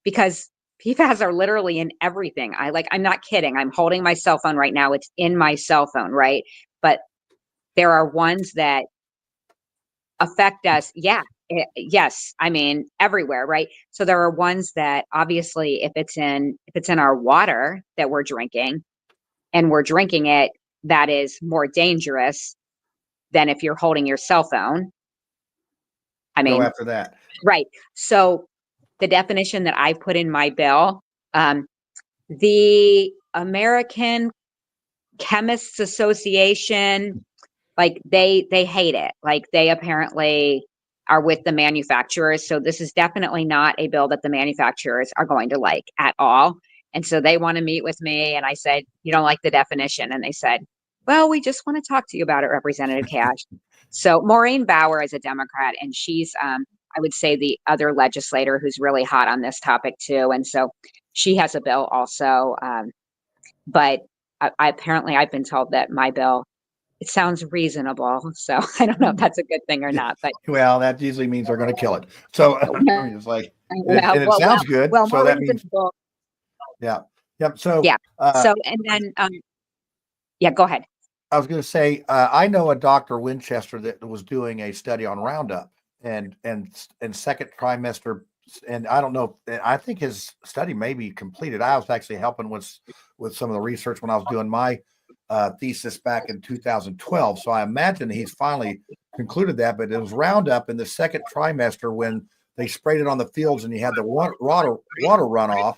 because PFAS are literally in everything. I'm not kidding. I'm holding my cell phone right now. It's in my cell phone, right? But there are ones that affect us. Yes. I mean, everywhere, right? So there are ones that obviously, if it's in our water that we're drinking and we're drinking it, that is more dangerous than if you're holding your cell phone. I mean, go after that. Right. So the definition that I put in my bill, the American Chemists Association, like they hate it. Like, they apparently are with the manufacturers. So this is definitely not a bill that the manufacturers are going to like at all. And so they want to meet with me. And I said, you don't like the definition? And they said, well, we just want to talk to you about it, Representative Cash. So Maureen Bauer is a Democrat, and she's, I would say, the other legislator who's really hot on this topic too. And so she has a bill also. But apparently I've been told that my bill, it sounds reasonable. So I don't know if that's a good thing or not. But well, that usually means they're going to kill it. So it's like, and it sounds good. Well, so that means, yeah. Yep. So, yeah. So, and then, yeah, go ahead. I was going to say, I know a Dr. Winchester that was doing a study on Roundup and second trimester. And I don't know, I think his study may be completed. I was actually helping with some of the research when I was doing my thesis back in 2012. So I imagine he's finally concluded that, but it was Roundup in the second trimester when they sprayed it on the fields and you had the water runoff.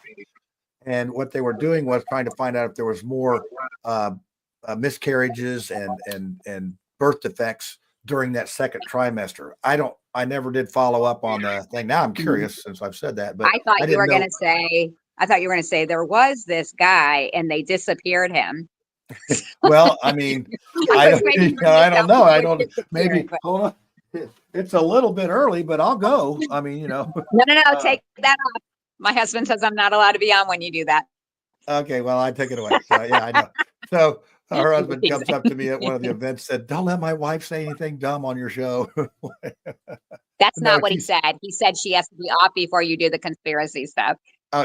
And what they were doing was trying to find out if there was more miscarriages and birth defects during that second trimester. I never did follow up on the thing. Now I'm curious since I've said that, but I thought you were going to say there was this guy and they disappeared him. Well, I mean, I don't know. Maybe, hold on. It's a little bit early, but I'll go. I mean, No, take that off. My husband says I'm not allowed to be on when you do that. Okay, well, I take it away. So, yeah, I know. So her husband comes up to me at one of the events, said, "Don't let my wife say anything dumb on your show." That's not what he said. He said she has to be off before you do the conspiracy stuff.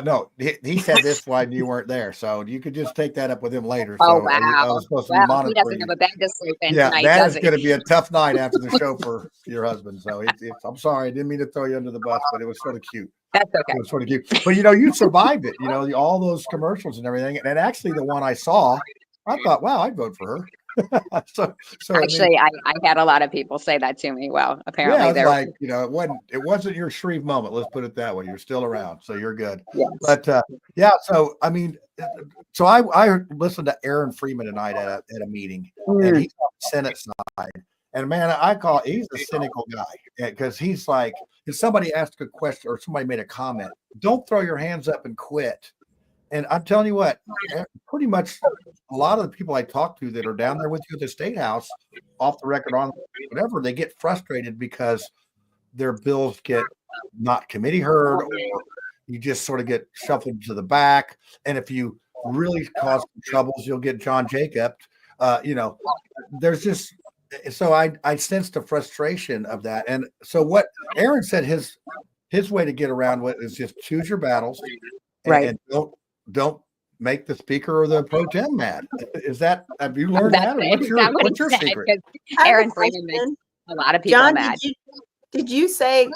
No, he said this while you weren't there, so you could just take that up with him later. Oh, so wow. I was supposed to be monitoring. He doesn't have a bed to sleep in yeah, tonight, that does is going to be a tough night after the show for your husband. So I'm sorry, I didn't mean to throw you under the bus, but it was sort of cute. That's okay. It was sort of cute. But you survived it. All those commercials and everything. And actually, the one I saw, I thought, wow, I'd vote for her. so actually, I had a lot of people say that to me. Well, apparently, they're like, it wasn't your Shreve moment. Let's put it that way. You're still around, so you're good. Yes. But yeah, so I mean, so I listened to Aaron Freeman tonight at a meeting, and he's on the Senate side. And man, he's a cynical guy because he's like, if somebody asked a question or somebody made a comment, don't throw your hands up and quit. And I'm telling you what, pretty much a lot of the people I talk to that are down there with you at the State House, off the record, on whatever, they get frustrated because their bills get not committee heard, or you just sort of get shuffled to the back. And if you really cause some troubles, you'll get John Jacob. There's just, so I sensed the frustration of that. And so what Aaron said, his way to get around what is just choose your battles, and don't make the speaker or the pro tem mad. Have you learned that? Or what's your secret? Aaron Freeman makes a lot of people John, mad. Did you say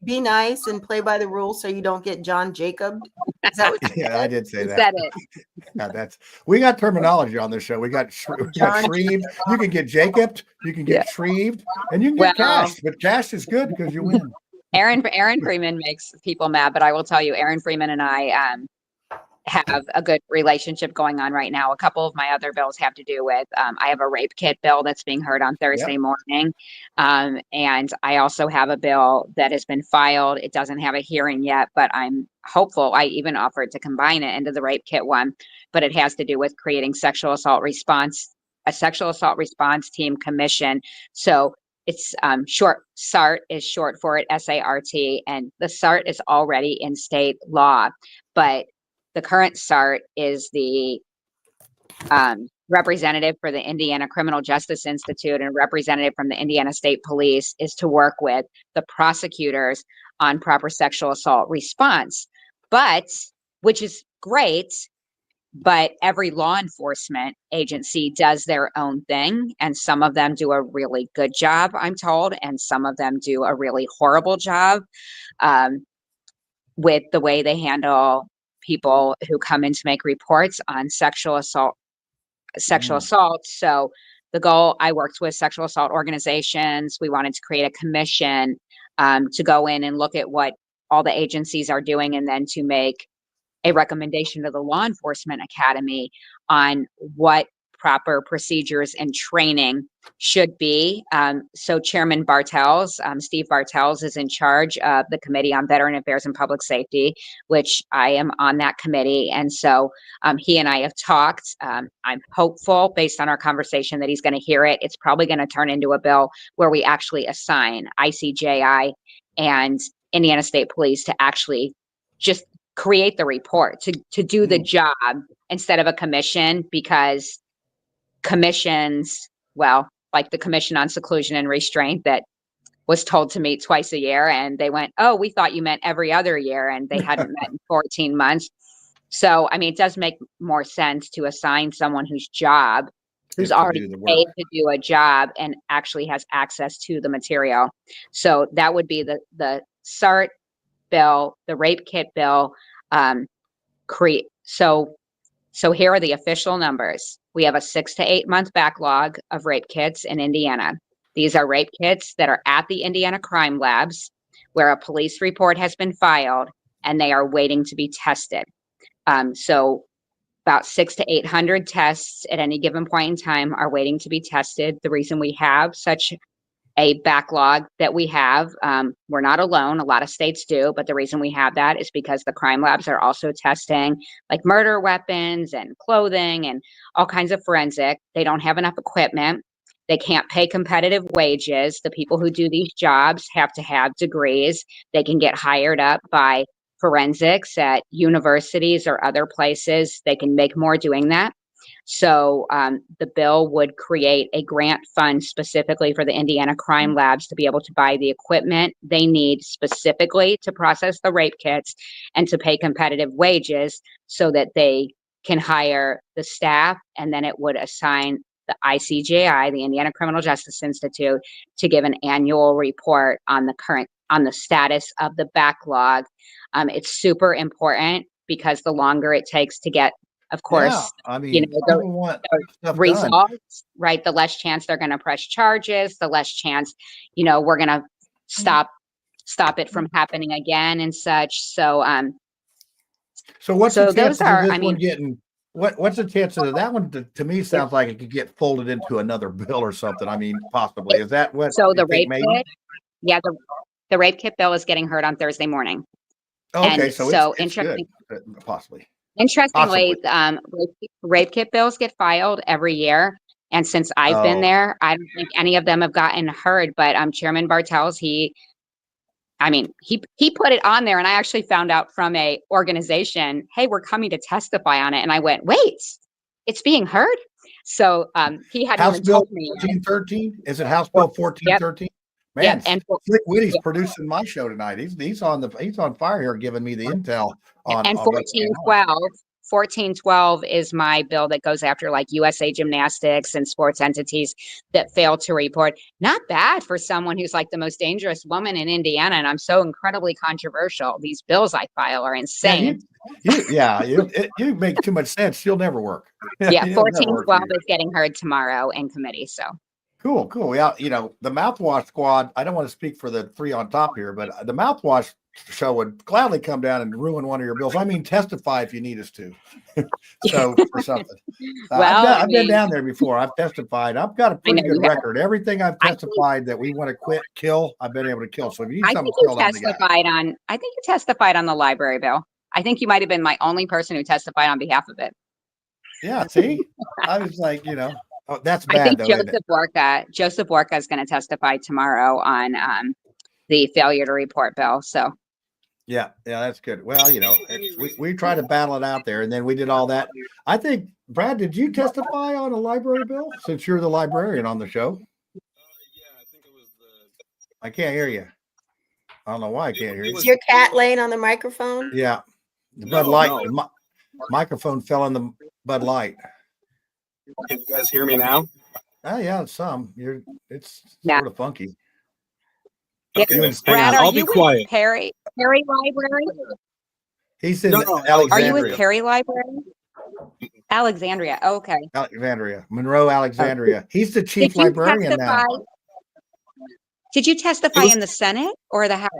be nice and play by the rules so you don't get John Jacob? Is that what you said? I did say that. Said it. Yeah, we got terminology on this show. We got Shreved. You can get Jacobed, you can get Shreved, and you can get Cash. But Cash is good because you win. Aaron Freeman makes people mad, but I will tell you, Aaron Freeman and I have a good relationship going on right now. A couple of my other bills have to do with, I have a rape kit bill that's being heard on Thursday morning. And I also have a bill that has been filed. It doesn't have a hearing yet, but I'm hopeful. I even offered to combine it into the rape kit one, but it has to do with creating a sexual assault response team commission. So it's SART is short for it, SART, and the SART is already in state law, but the current SART is the representative for the Indiana Criminal Justice Institute, and representative from the Indiana State Police is to work with the prosecutors on proper sexual assault response, which is great, but every law enforcement agency does their own thing, and some of them do a really good job, I'm told, and some of them do a really horrible job with the way they handle people who come in to make reports on sexual assault. So the goal, I worked with sexual assault organizations. We wanted to create a commission to go in and look at what all the agencies are doing, and then to make a recommendation to the Law Enforcement Academy on what proper procedures and training should be. So Chairman Bartels, Steve Bartels, is in charge of the Committee on Veteran Affairs and Public Safety, which I am on that committee. And so he and I have talked. I'm hopeful, based on our conversation, that he's going to hear it. It's probably going to turn into a bill where we actually assign ICJI and Indiana State Police to actually just create the report, to do the job instead of a commission, because commissions, well, like the Commission on Seclusion and Restraint that was told to meet twice a year, and they went, oh, we thought you meant every other year, and they hadn't met in 14 months. So, I mean, it does make more sense to assign someone who's already paid to do a job and actually has access to the material. So that would be the SART bill, the rape kit bill. So here are the official numbers. We have a 6 to 8 month backlog of rape kits in Indiana. These are rape kits that are at the Indiana crime labs where a police report has been filed and they are waiting to be tested. So about 600 to 800 tests at any given point in time are waiting to be tested. The reason we have such a backlog that we have, we're not alone. A lot of states do, but the reason we have that is because the crime labs are also testing like murder weapons and clothing and all kinds of forensic. They don't have enough equipment. They can't pay competitive wages. The people who do these jobs have to have degrees. They can get hired up by forensics at universities or other places. They can make more doing that. So the bill would create a grant fund specifically for the Indiana crime labs to be able to buy the equipment they need specifically to process the rape kits and to pay competitive wages so that they can hire the staff. And then it would assign the ICJI, the Indiana Criminal Justice Institute, to give an annual report on the status of the backlog. It's super important because the longer it takes to get, of course, I mean, the results, right? The less chance they're going to press charges, the less chance, we're going to stop it from happening again and such. So, what's the chances of this one getting? What's the chances of that one? To me, sounds like it could get folded into another bill or something. I mean, possibly. Is that what? So the rape kit, the rape kit bill is getting heard on Thursday morning. Okay, and so it's interesting, good, possibly. Interestingly, rape kit bills get filed every year. And since I've been there, I don't think any of them have gotten heard. But Chairman Bartels, he put it on there. And I actually found out from a organization, hey, we're coming to testify on it. And I went, wait, it's being heard? So he hadn't House even Bill told me. 1413? Is it House Bill 1413? Yep. Man, and Slick Witty's producing my show tonight. He's on fire here, giving me the intel on. And 1412 is my bill that goes after like USA Gymnastics and sports entities that fail to report. Not bad for someone who's like the most dangerous woman in Indiana, and I'm so incredibly controversial. These bills I file are insane. You make too much sense. You'll never work. Yeah, 1412 is getting heard tomorrow in committee. So. Cool. Yeah, the Mouthwash squad, I don't want to speak for the three on top here, but the Mouthwash show would gladly come down and ruin one of your bills. I mean, testify if you need us to. So, for something. Well, I've been down there before. I've testified. I've got a pretty good record. Everything I've testified that we want to kill, I've been able to kill. So if you need something killed, I think you testified on the library bill. I think you might have been my only person who testified on behalf of it. Yeah, see? I was like, oh, that's bad. I think Joseph Borka is going to testify tomorrow on the failure to report bill. So, yeah, that's good. Well, we try to battle it out there, and then we did all that. I think, Brad, did you testify on a library bill since you're the librarian on the show? Yeah, I think it was I can't hear you. I don't know why I can't hear you. Is your cat laying on the microphone? Yeah, the Bud Light. The microphone fell in the Bud Light. Can you guys hear me now? Oh yeah, some. It's sort of funky. Okay. Brad, I'll be quiet. Perry Library? He's in Alexandria. Are you with Perry Library? Alexandria. Oh, okay. Alexandria. Monroe, Alexandria. He's the chief librarian now. Did you testify in the Senate or the House?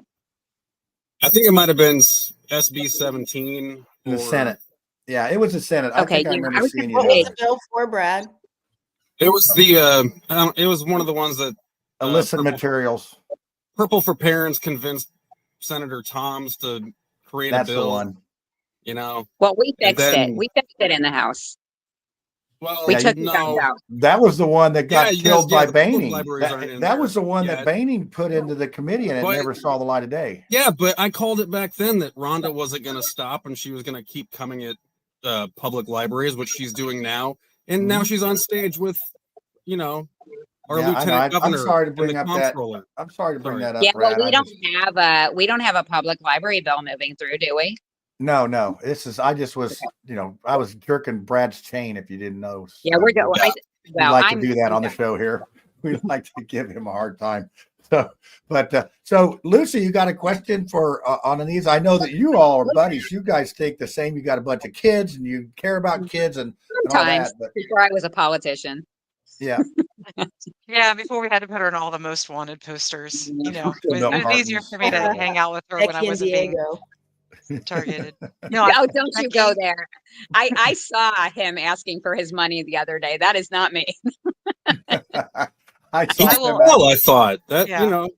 I think it might have been SB 17. The Senate. Yeah, it was the Senate. Okay, I think I remember seeing you. What was the bill for, Brad? It was it was one of the ones that illicit materials. Purple for Parents convinced Senator Toms to create a bill. The one. You know. Well, we fixed it. We fixed it in the House. Well, we took the guns out. That was the one that got killed by Boehning. That was the one that Boehning put into the committee, and it never saw the light of day. Yeah, but I called it back then that Rhonda wasn't going to stop, and she was going to keep coming at public libraries, which she's doing now. And now she's on stage with, you know, our lieutenant governor. I'm sorry to bring up that. I'm sorry to bring that up. Yeah, Brad. well, we don't have a public library bill moving through, do we? No. I just was, I was jerking Brad's chain. If you didn't know. Yeah, we're doing. We like to do that on the show here. We like to give him a hard time. So Lucy, you got a question for on these? I know that you all are buddies. You guys think the same. You got a bunch of kids, and you care about kids and all that. But before I was a politician. Yeah. Yeah, before we had to put her on all the most wanted posters. You know, it was easier for me to hang out with her Becky when I wasn't being targeted. No, don't you go there. I saw him asking for his money the other day. That is not me. I thought that,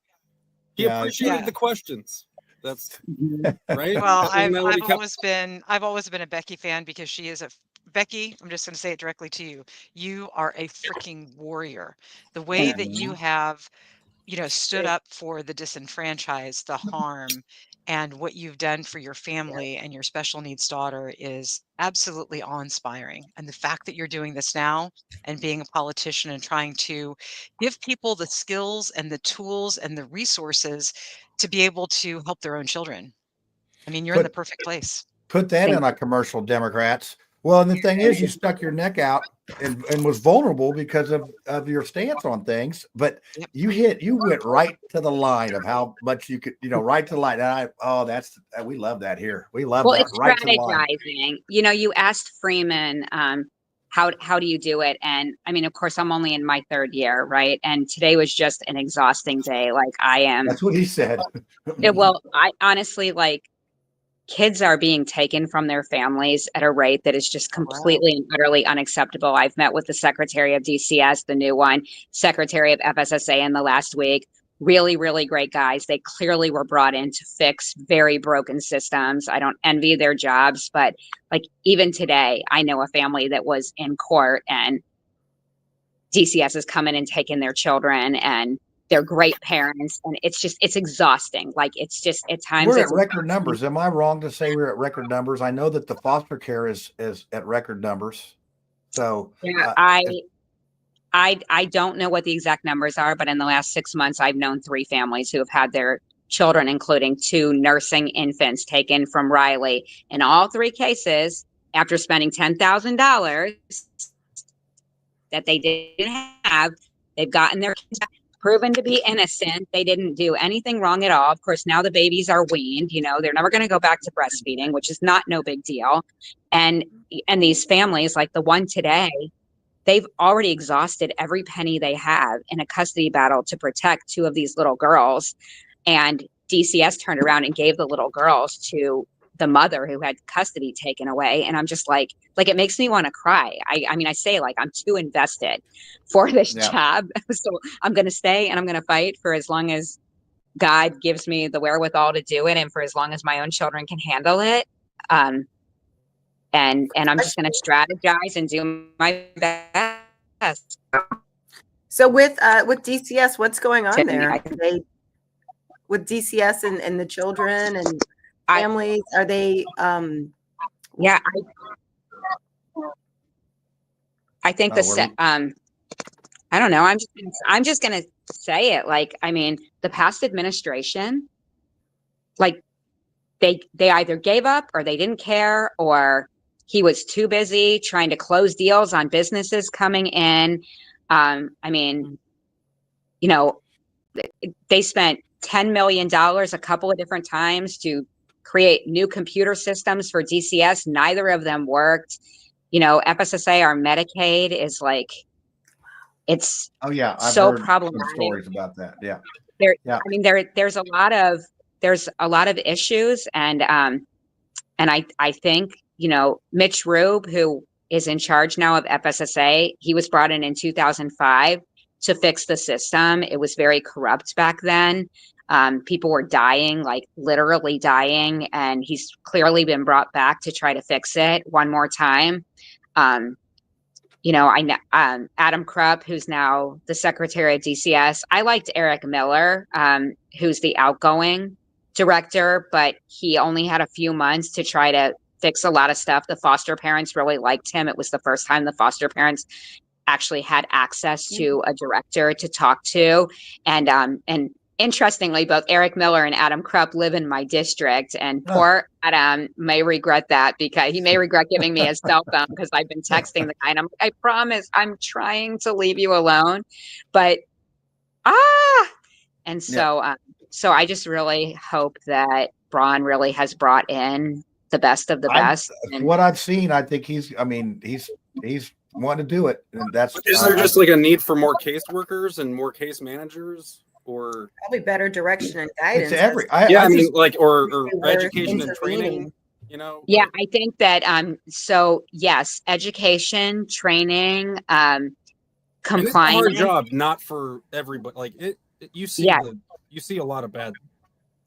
he appreciated the questions. That's right. Well, I've always been a Becky fan because she is Becky, I'm just going to say it directly to you. You are a freaking warrior. The way that you have, stood up for the disenfranchised, the harm, and what you've done for your family and your special needs daughter is absolutely awe-inspiring. And the fact that you're doing this now and being a politician and trying to give people the skills and the tools and the resources to be able to help their own children. I mean, you're in the perfect place. Put that in a commercial, Democrats. Well, and the thing is, you stuck your neck out and was vulnerable because of your stance on things, but you went right to the line of how much you could, right to the line. And we love that here. We love that. It's right strategizing. You asked Freeman, how do you do it? And I mean, of course, I'm only in my third year, right? And today was just an exhausting day. Like I am. That's what he said. I honestly kids are being taken from their families at a rate that is just completely and utterly unacceptable. I've met with the Secretary of DCS, the new one, Secretary of FSSA in the last week. Really, really great guys. They clearly were brought in to fix very broken systems. I don't envy their jobs, but even today, I know a family that was in court and DCS has come in and taken their children, and they're great parents, and it's exhausting. At times we're at record numbers. Am I wrong to say we're at record numbers? I know that the foster care is at record numbers. So yeah, I don't know what the exact numbers are, but in the last 6 months, I've known 3 families who have had their children, including 2 nursing infants, taken from Riley. In all 3 cases, after spending $10,000 that they didn't have, they've gotten their kids back, proven to be innocent. They didn't do anything wrong at all. Of course, now the babies are weaned. They're never going to go back to breastfeeding, which is no big deal. And these families, like the one today, they've already exhausted every penny they have in a custody battle to protect 2 of these little girls. And DCS turned around and gave the little girls to the mother who had custody taken away. And I'm just like it makes me want to cry. I mean, I say I'm too invested for this job. So I'm going to stay and I'm going to fight for as long as God gives me the wherewithal to do it. And for as long as my own children can handle it. And I'm just going to strategize and do my best. So with DCS, what's going on there? With DCS and the children and families, are they? I think I don't know. I'm just going to say it. I mean, the past administration, they either gave up or they didn't care, or he was too busy trying to close deals on businesses coming in. I mean, they spent $10 million a couple of different times to create new computer systems for DCS. Neither of them worked. FSSA, our Medicaid is it's I've so heard problematic. Some stories about that. Yeah. I mean, there's a lot of issues, and I think Mitch Rube, who is in charge now of FSSA. He was brought in 2005 to fix the system. It was very corrupt back then. People were dying, like literally dying, and he's clearly been brought back to try to fix it one more time. You know, I know Adam Krupp, who's now the secretary of DCS. I liked Eric Miller, who's the outgoing director, but he only had a few months to try to fix a lot of stuff. The foster parents really liked him. It was the first time the foster parents actually had access to a director to talk to. And interestingly, both Eric Miller and Adam Krupp live in my district, and poor Adam may regret that, because he may regret giving me his cell phone, because I've been texting the guy and I promise I'm trying to leave you alone, but and so so I just really hope that Braun really has brought in the best of the best. What I've seen, I think he's wanting to do it, and that's is there just like a need for more caseworkers and more case managers? Or probably better direction and guidance. I mean, like, or education and training, you know? Yeah, I think that, so yes, education, training, compliance. It's a hard job, not for everybody. Like you see a lot of bad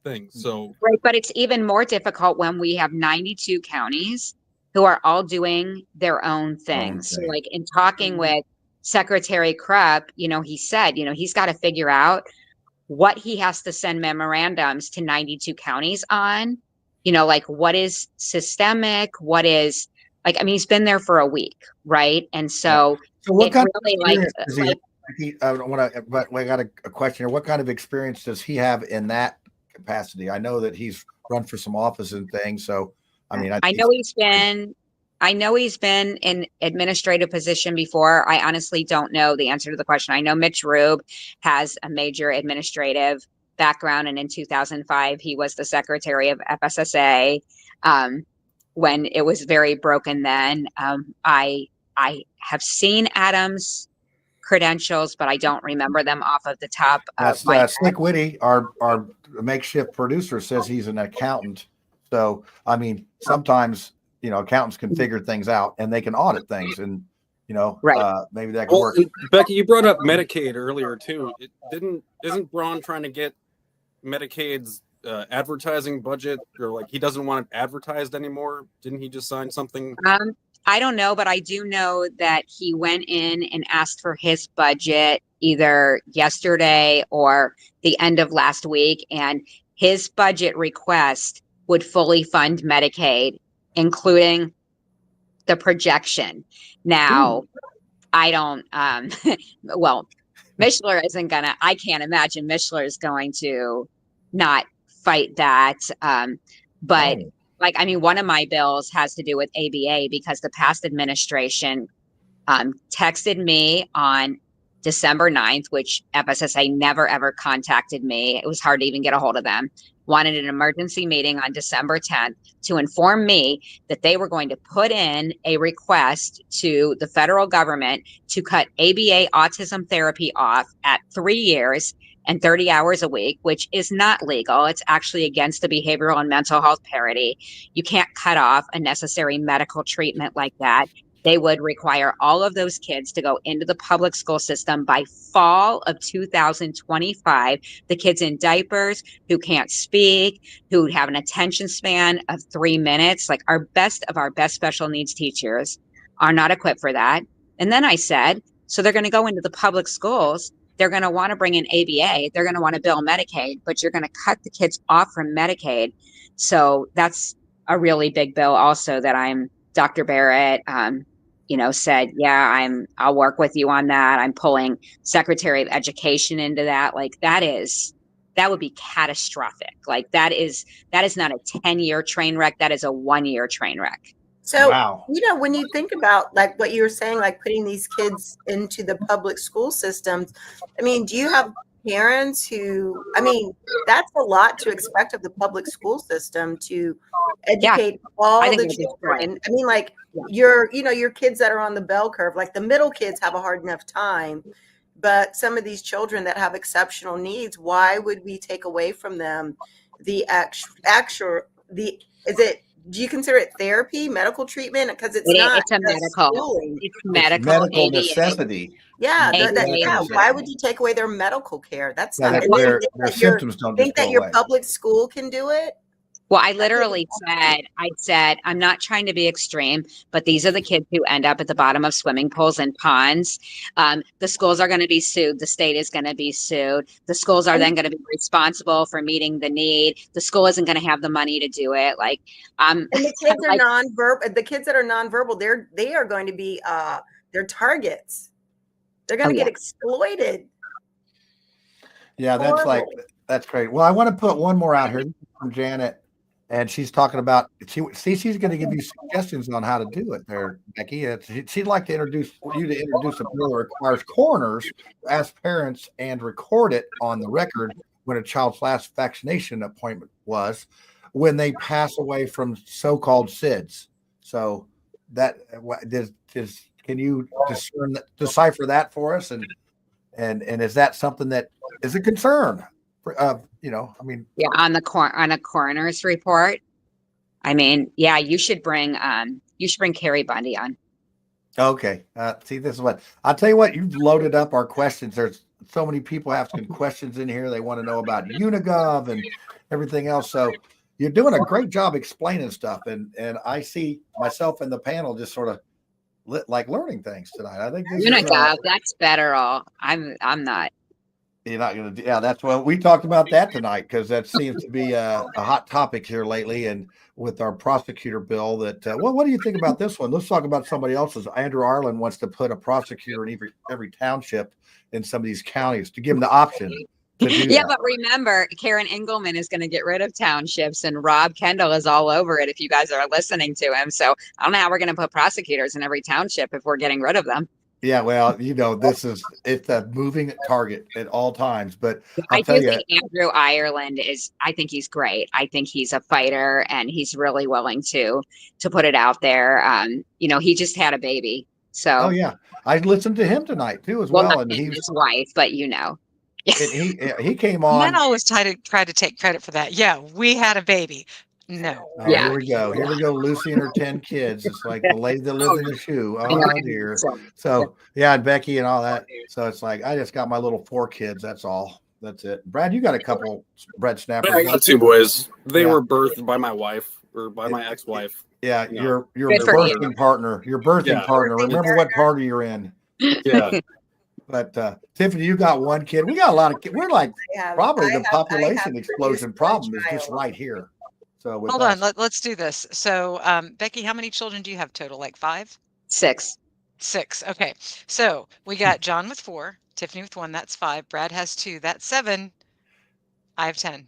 things. So right, but it's even more difficult when we have 92 counties who are all doing their own things. So like in talking with Secretary Krupp, you know, he said, you know, he's got to figure out what he has to send memorandums to 92 counties on, you know, like what is systemic, what is like, I mean, he's been there for a week, right? And so what kind really of I got a question here. What kind of experience does he have in that capacity? I know that he's run for some office and things. So, I mean, I know he's been in administrative position before. I honestly don't know the answer to the question. I know Mitch Rube has a major administrative background, and in 2005, he was the secretary of FSSA when it was very broken then. I have seen Adam's credentials, but I don't remember them off of the top of my head. Slick Witty, our makeshift producer, says he's an accountant. So, I mean, sometimes you know, accountants can figure things out and they can audit things, and you know, maybe that could work. Becky, you brought up Medicaid earlier too. Isn't Braun trying to get Medicaid's advertising budget, or like he doesn't want it advertised anymore? Didn't he just sign something? I don't know, but I do know that he went in and asked for his budget either yesterday or the end of last week, and his budget request would fully fund Medicaid, including the projection. Now, I don't, well, Mishler isn't gonna, I can't imagine Mishler is going to not fight that. But like, I mean, one of my bills has to do with ABA, because the past administration texted me on December 9th, which FSSA never, ever contacted me. It was hard to even get a hold of them. Wanted an emergency meeting on December 10th to inform me that they were going to put in a request to the federal government to cut ABA autism therapy off at 3 years and 30 hours a week, which is not legal. It's actually against the behavioral and mental health parity. You can't cut off a necessary medical treatment like that. They would require all of those kids to go into the public school system by fall of 2025. The kids in diapers, who can't speak, who have an attention span of 3 minutes, like our best special needs teachers are not equipped for that. And then I said, so they're going to go into the public schools. They're going to want to bring in ABA. They're going to want to bill Medicaid, but you're going to cut the kids off from Medicaid. So that's a really big bill also that Dr. Barrett, you know, said, yeah, I'll work with you on that. I'm pulling Secretary of Education into that. Like that would be catastrophic. Like that is not a 10-year train wreck. That is a 1-year train wreck. So, you know, when you think about like what you were saying, like putting these kids into the public school systems, I mean, do you have parents who, I mean, that's a lot to expect of the public school system to educate all the children. I mean, like your kids that are on the bell curve, like the middle kids have a hard enough time, but some of these children that have exceptional needs, why would we take away from them the do you consider it therapy, medical treatment? Because it's not. It's a medical. Schooling. It's It's medical necessity. Yeah, ADA. why would you take away their medical care? That's Yeah, not. their symptoms don't just Think go that your away. public school can do it? Well, I literally said, I'm not trying to be extreme, but these are the kids who end up at the bottom of swimming pools and ponds. The schools are going to be sued. The state is going to be sued. The schools are then going to be responsible for meeting the need. The school isn't going to have the money to do it. And the kids are nonverbal. The kids that are nonverbal, they are going to be they're targets. They're going to get exploited. Yeah, that's great. Well, I want to put one more out here from Janet. And she's talking about she's going to give you suggestions on how to do it there, Becky. She'd like to introduce a bill that requires coroners to ask parents and record it on the record when a child's last vaccination appointment was when they pass away from so-called SIDS. So that can you decipher that for us? And is that something that is a concern? On a coroner's report. You should bring Carrie Bundy on. Okay. See, this is what I'll tell you. What you've loaded up our questions. There's so many people asking questions in here. They want to know about Unigov and everything else. So you're doing a great job explaining stuff. And I see myself in the panel just sort of learning things tonight. I think Unigov, that's federal. I'm not. You're not going to. Yeah, that's what we talked about that tonight, because that seems to be a hot topic here lately. And with our prosecutor bill, what do you think about this one? Let's talk about somebody else's. Andrew Ireland wants to put a prosecutor in every township in some of these counties to give them the option to do that. But remember, Karen Engelman is going to get rid of townships, and Rob Kendall is all over it if you guys are listening to him. So I don't know how we're going to put prosecutors in every township if we're getting rid of them. Yeah, well, it's a moving target at all times. But I do think Andrew Ireland I think he's great. I think he's a fighter, and he's really willing to put it out there. He just had a baby. So oh yeah, I listened to him tonight too as well, and he's his wife, but he came on. Men always try to take credit for that. Yeah, we had a baby. No. Oh, yeah. Here we go. Lucy and her 10 kids. It's like the lady that lives in the shoe. Oh dear. So yeah, and Becky and all that. So it's like I just got my little 4 kids. That's all. That's it. Brad, you got a couple bread snappers. I got 2 boys. They were birthed by my wife or by my ex-wife. Yeah, your birthing partner. Your birthing partner. Remember what party you're in. Yeah. But Tiffany, you got 1 kid. We got a lot of kids. We're probably the population explosion problem is just right here. So hold on, let's do this. So Becky, how many children do you have total? Like 5? 6. 6. Okay. So we got John with 4, Tiffany with 1, that's 5. Brad has 2, that's 7. I have 10.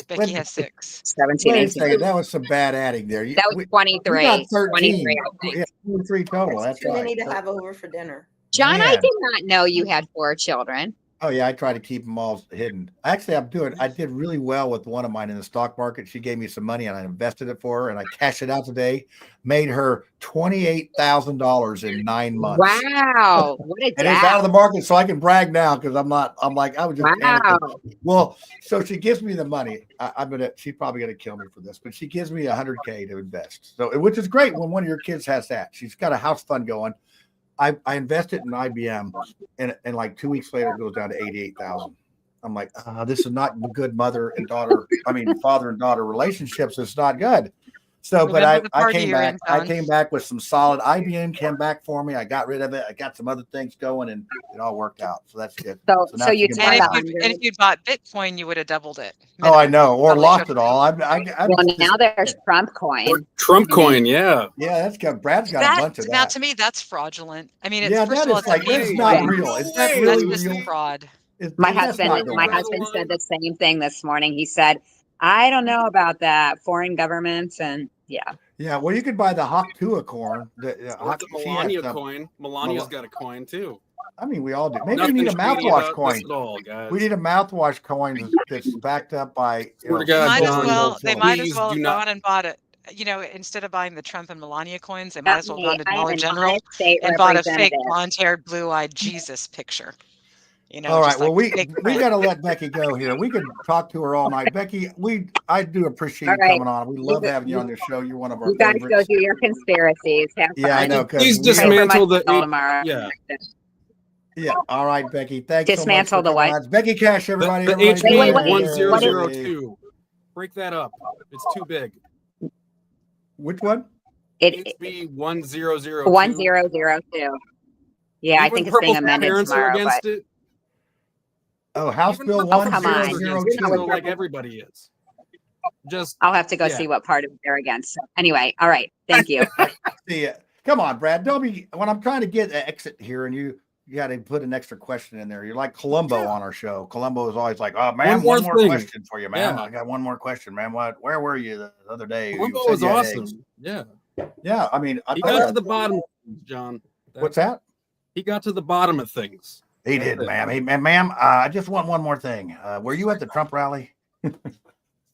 Becky has 6. 17. Wait a second, that was some bad adding there. That was 23. We got 13. 23, I think. Yeah, 23 total. That's right. We need to have over for dinner. John, man. I did not know you had 4 children. Oh yeah, I try to keep them all hidden. Actually, I did really well with one of mine in the stock market. She gave me some money and I invested it for her, and I cashed it out today. Made her $28,000 in 9 months. Wow, what a and it's out of the market, so I can brag now because I was just panicking. Well, so she gives me the money. She's probably gonna kill me for this, but she gives me $100K to invest. So which is great when one of your kids has that. She's got a house fund going. I invested in IBM, and like 2 weeks later, it goes down to 88,000. I'm like, this is not good father and daughter relationships. It's not good. So, but I came back. I came back with some solid. IBM came back for me. I got rid of it. I got some other things going, and it all worked out. So that's good. So you if you bought Bitcoin, you would have doubled it. Oh, I know, or lost it all. Now there's Trump coin. Trump coin, yeah. Yeah, Brad's got a bunch of that. Now, to me, that's fraudulent. I mean, it's it's not real. Is that really just real? Fraud. My husband said the same thing this morning. He said, I don't know about that. Foreign governments and yeah. Yeah, well, you could buy the Haktua corn. The Melania coin. Melania's got a coin too. I mean, we all do. Maybe we need a mouthwash coin. We need a mouthwash coin that's backed up by. They might as well have gone and bought it. Instead of buying the Trump and Melania coins, they might as well have gone to Dollar General and bought a fake blonde-haired, blue-eyed Jesus picture. All right. just Well, like we got to let Becky go here. We could talk to her all night. Becky, I do appreciate All you right. coming on. We love having you on this show. You're one of our You guys go favorites. do your conspiracies. Have Yeah, fun. I know. Please Because dismantle the tomorrow. Yeah. All right, Becky. Thanks Dismantle so much for the coming what? on. It's Becky Cash, everybody. the Everybody HB wait, wait. 1002. Break that up. It's too big. Which one? HB 1002. 1002. Yeah, I Even think it's being Purple's amended parents are tomorrow. against But it. Oh, House Even Bill Purple's come on. parents are against it, 1002. so like everybody is. Just I'll have to go yeah. see what part of it they're against. So anyway, all right. Thank you. See ya. Come on, Brad. Don't be when I'm trying to get an exit here, and you got to put an extra question in there. You're like Columbo on our show. Columbo is always like, "Oh, man, one more question for you, man. Yeah. I got one more question, man. Where were you the other day? Columbo You said was you had awesome. eggs." Yeah. Yeah, I mean, He got to the bottom of things, John. What's that? He got to the bottom of things. He did, ma'am. Hey, ma'am, I just want one more thing. Were you at the Trump rally?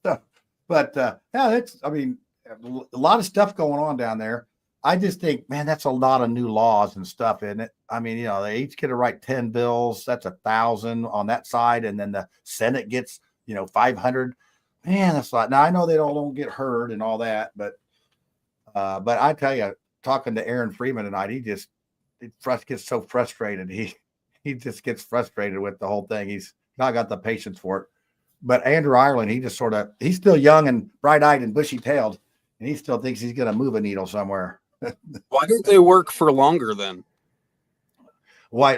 But yeah, that's, I mean, a lot of stuff going on down there. I just think, man, that's a lot of new laws and stuff, isn't it? I mean, they each get to write 10 bills. That's 1,000 on that side. And then the Senate gets, 500. Man, that's a lot. Now, I know they don't get heard and all that, but I tell you, talking to Aaron Freeman tonight, he gets so frustrated. He just gets frustrated with the whole thing. He's not got the patience for it. But Andrew Ireland, he just he's still young and bright-eyed and bushy-tailed, and he still thinks he's going to move a needle somewhere. Why don't they work for longer then? Why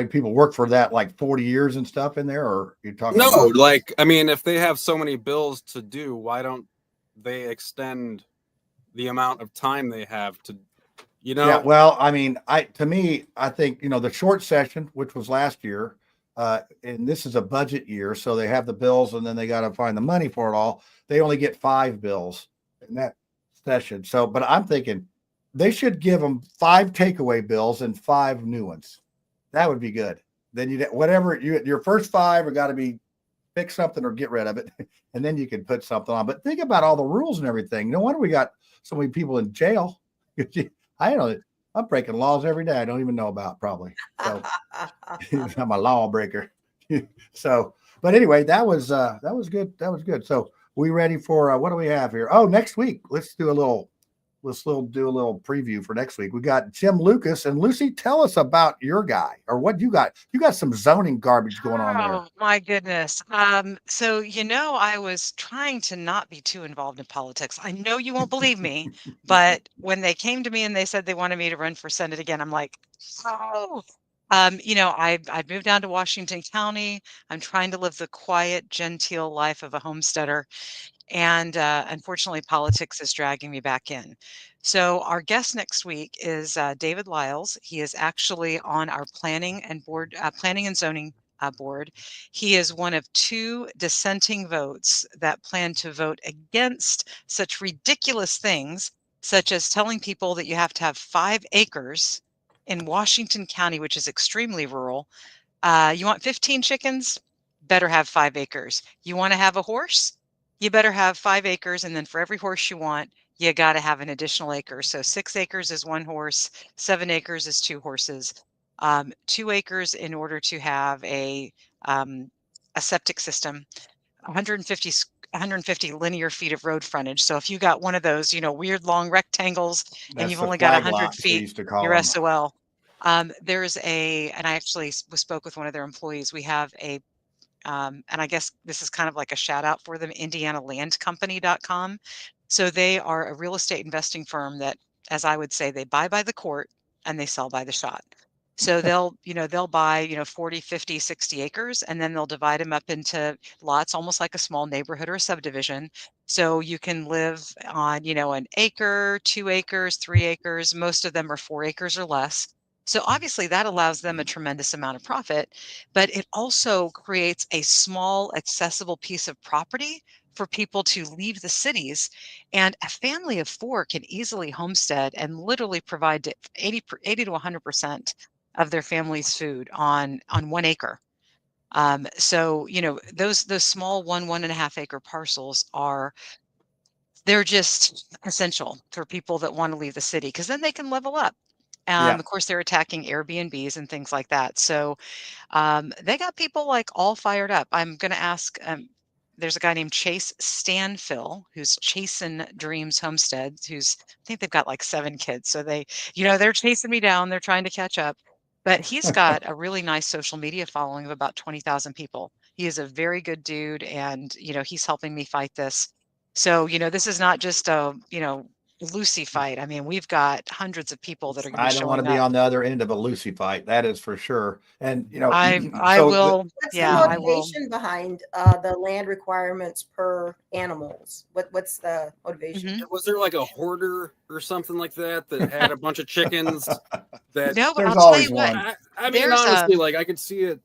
people work for that like 40 years and stuff in there? Or you're talking about... I mean, if they have so many bills to do, why don't they extend the amount of time they have to, Yeah, well, I mean, I think, the short session, which was last year, and this is a budget year, so they have the bills and then they got to find the money for it all. They only get 5 bills in that session. So, but I'm thinking they should give them 5 takeaway bills and 5 new ones. That would be good. Then your first 5 are got to be fix something or get rid of it, and then you can put something on. But think about all the rules and everything. No wonder we got so many people in jail. I don't know. I'm breaking laws every day I don't even know about, probably. So I'm a lawbreaker. So, but anyway, that was good. That was good. So we ready for what do we have here? Oh, next week. Let's do a little preview for next week. We got Jim Lucas and Lucy. Tell us about your guy or what you got. You got some zoning garbage going on there. Oh my goodness. So I was trying to not be too involved in politics. I know you won't believe me, but when they came to me and they said they wanted me to run for Senate again, I'm like, oh. I've moved down to Washington County. I'm trying to live the quiet, genteel life of a homesteader. And unfortunately, politics is dragging me back in. So our guest next week is David Lyles. He is actually on our planning and zoning board. He is one of 2 dissenting votes that plan to vote against such ridiculous things, such as telling people that you have to have 5 acres in Washington County, which is extremely rural. You want 15 chickens? Better have 5 acres. You want to have a horse? You better have 5 acres, and then for every horse you want, you got to have an additional acre. So 6 acres is 1 horse, 7 acres is 2 horses, 2 acres in order to have a septic system, 150 linear feet of road frontage. So if you got one of those, weird long rectangles, and you've only got 100 feet, you're SOL. There's and I actually spoke with one of their employees. We have a and I guess this is kind of like a shout out for them, indianalandcompany.com. So they are a real estate investing firm that, as I would say, they buy by the court and they sell by the shot. So they'll buy, 40, 50, 60 acres, and then they'll divide them up into lots, almost like a small neighborhood or a subdivision. So you can live on, an acre, 2 acres, 3 acres. Most of them are 4 acres or less. So obviously that allows them a tremendous amount of profit, but it also creates a small, accessible piece of property for people to leave the cities. And a family of 4 can easily homestead and literally provide 80 to 100% of their family's food on 1 acre. So, those small 1.5 acre parcels they're just essential for people that want to leave the city, because then they can level up. Of course, they're attacking Airbnbs and things like that. So they got people like all fired up. I'm going to ask. There's a guy named Chase Stanfill who's chasing Dreams Homesteads. I think they've got like 7 kids. So they're chasing me down. They're trying to catch up. But he's got a really nice social media following of about 20,000 people. He is a very good dude, and he's helping me fight this. So this is not just a Lucy fight. I mean, we've got hundreds of people that are going to be I don't want to showing be up. on the other end of a Lucy fight. That is for sure. And I so will. What's Yeah, the I will. motivation behind the land requirements per animals? What's the motivation? Was there like a hoarder or something like that had a bunch of chickens? That No, but there's I'll tell always you what. one. I mean, honestly, like I could see it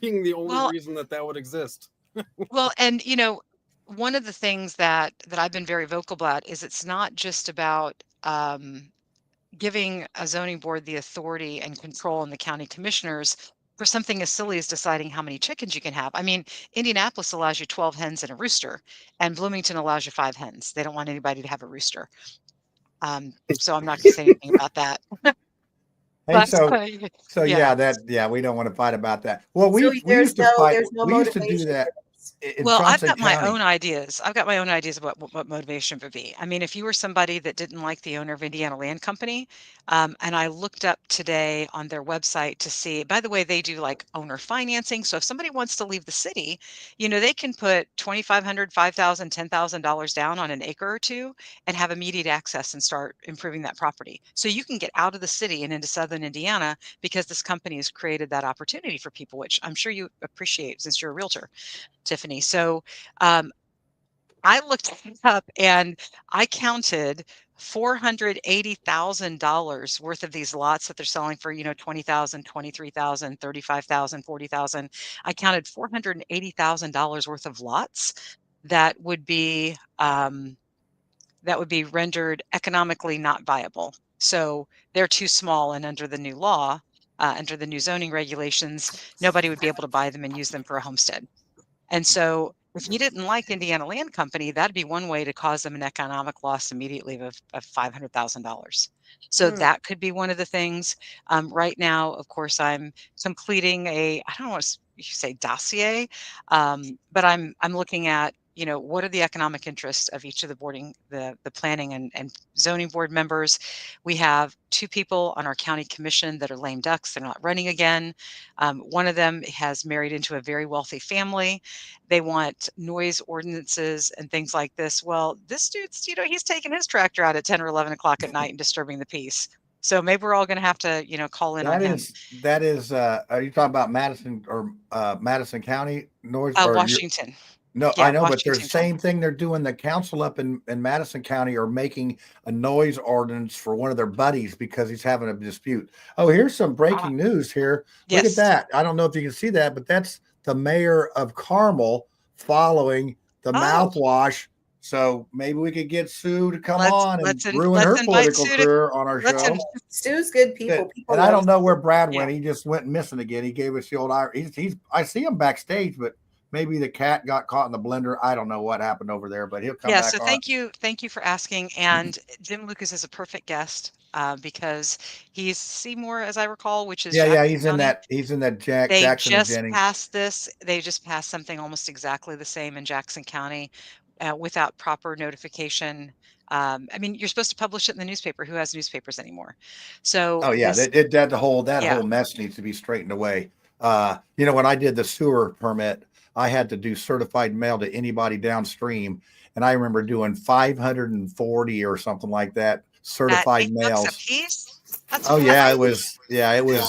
being the only Well, reason that would exist. well, and one of the things that I've been very vocal about is it's not just about giving a zoning board the authority and control and the county commissioners for something as silly as deciding how many chickens you can have. I mean, Indianapolis allows you 12 hens and a rooster, and Bloomington allows you 5 hens. They don't want anybody to have a rooster. So I'm not going to say anything about that. Hey, But yeah, we don't want to fight about that. Well, we there's used to fight. there's no We used to do motivation that for this. in Well, I've Johnson got my County. own ideas. I've got my own ideas about what motivation would be. I mean, if you were somebody that didn't like the owner of Indiana Land Company, and I looked up today on their website to see, by the way, they do like owner financing. So if somebody wants to leave the city, they can put $2,500, $5,000, $10,000 down on an acre or two and have immediate access and start improving that property. So you can get out of the city and into southern Indiana because this company has created that opportunity for people, which I'm sure you appreciate since you're a realtor, Tiffany. So I looked it up and I counted $480,000 worth of these lots that they're selling for, 20,000, 23,000, 35,000, 40,000. I counted $480,000 worth of lots that would be rendered economically not viable. So they're too small, and under the new law, under the new zoning regulations, nobody would be able to buy them and use them for a homestead. And so if you didn't like Indiana Land Company, that'd be one way to cause them an economic loss immediately of $500,000. So that could be one of the things. Right now, of course, I'm completing I don't know what you say dossier, but I'm looking at, what are the economic interests of each of the planning and zoning board members. We have 2 people on our county commission that are lame ducks. They're not running again. One of them has married into a very wealthy family. They want noise ordinances and things like this. Well, this dude's, he's taking his tractor out at 10 or 11 o'clock at night and disturbing the peace. So maybe we're all going to have to, call in on him. That is, are you talking about Madison or Madison County noise? Or Washington. No, Yeah, I know, but Washington there's the same thing they're doing. The council up in Madison County are making a noise ordinance for one of their buddies because he's having a dispute. Oh, here's some breaking news here. Look at that. I don't know if you can see that, but that's the mayor of Carmel following the mouthwash. So maybe we could get Sue to come on and ruin her political career on our show. Sue's good people. And I don't know where Brad went. He just went missing again. He gave us the old I see him backstage, but maybe the cat got caught in the blender. I don't know what happened over there, but he'll come back. So thank you for asking. And Jim Lucas is a perfect guest because he's Seymour, as I recall, which is he's in that Jackson just Jennings. passed this. They just passed something almost exactly the same in Jackson County without proper notification. I mean, you're supposed to publish it in the newspaper. Who has newspapers anymore? So that whole mess needs to be straightened away. When I did the sewer permit, I had to do certified mail to anybody downstream. And I remember doing 540 or something like that certified mails. It was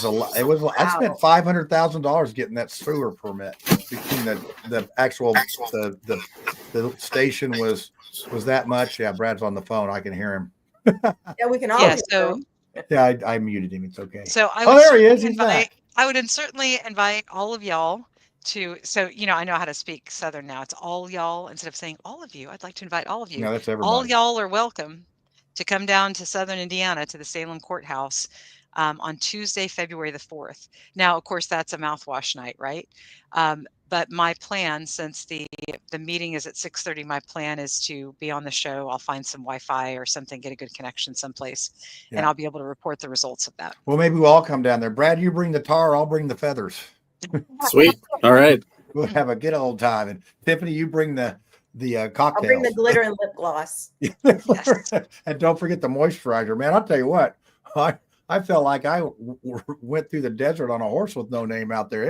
a lot. I spent $500,000 getting that sewer permit between the actual the station was that much. Yeah, Brad's on the phone. I can hear him. Yeah, we can all hear him. Yeah, I muted him. It's okay. So there he is. He's back. I would certainly invite all of y'all to, I know how to speak Southern now. It's all y'all instead of saying all of you. I'd like to invite all of you. No, that's everybody. All y'all are welcome to come down to Southern Indiana to the Salem Courthouse on Tuesday, February the 4th. Now, of course, that's a mouthwash night, right? But But my plan, since the meeting is at 6:30, my plan is to be on the show. I'll find some Wi-Fi or something, get a good connection someplace, and I'll be able to report the results of that. Well, maybe we'll all come down there. Brad, you bring the tar, I'll bring the feathers. Sweet. All right. We'll have a good old time. And Tiffany, you bring the cocktails. I'll bring the glitter and lip gloss. And don't forget the moisturizer, man. I'll tell you what, I felt like I went through the desert on a horse with no name out there.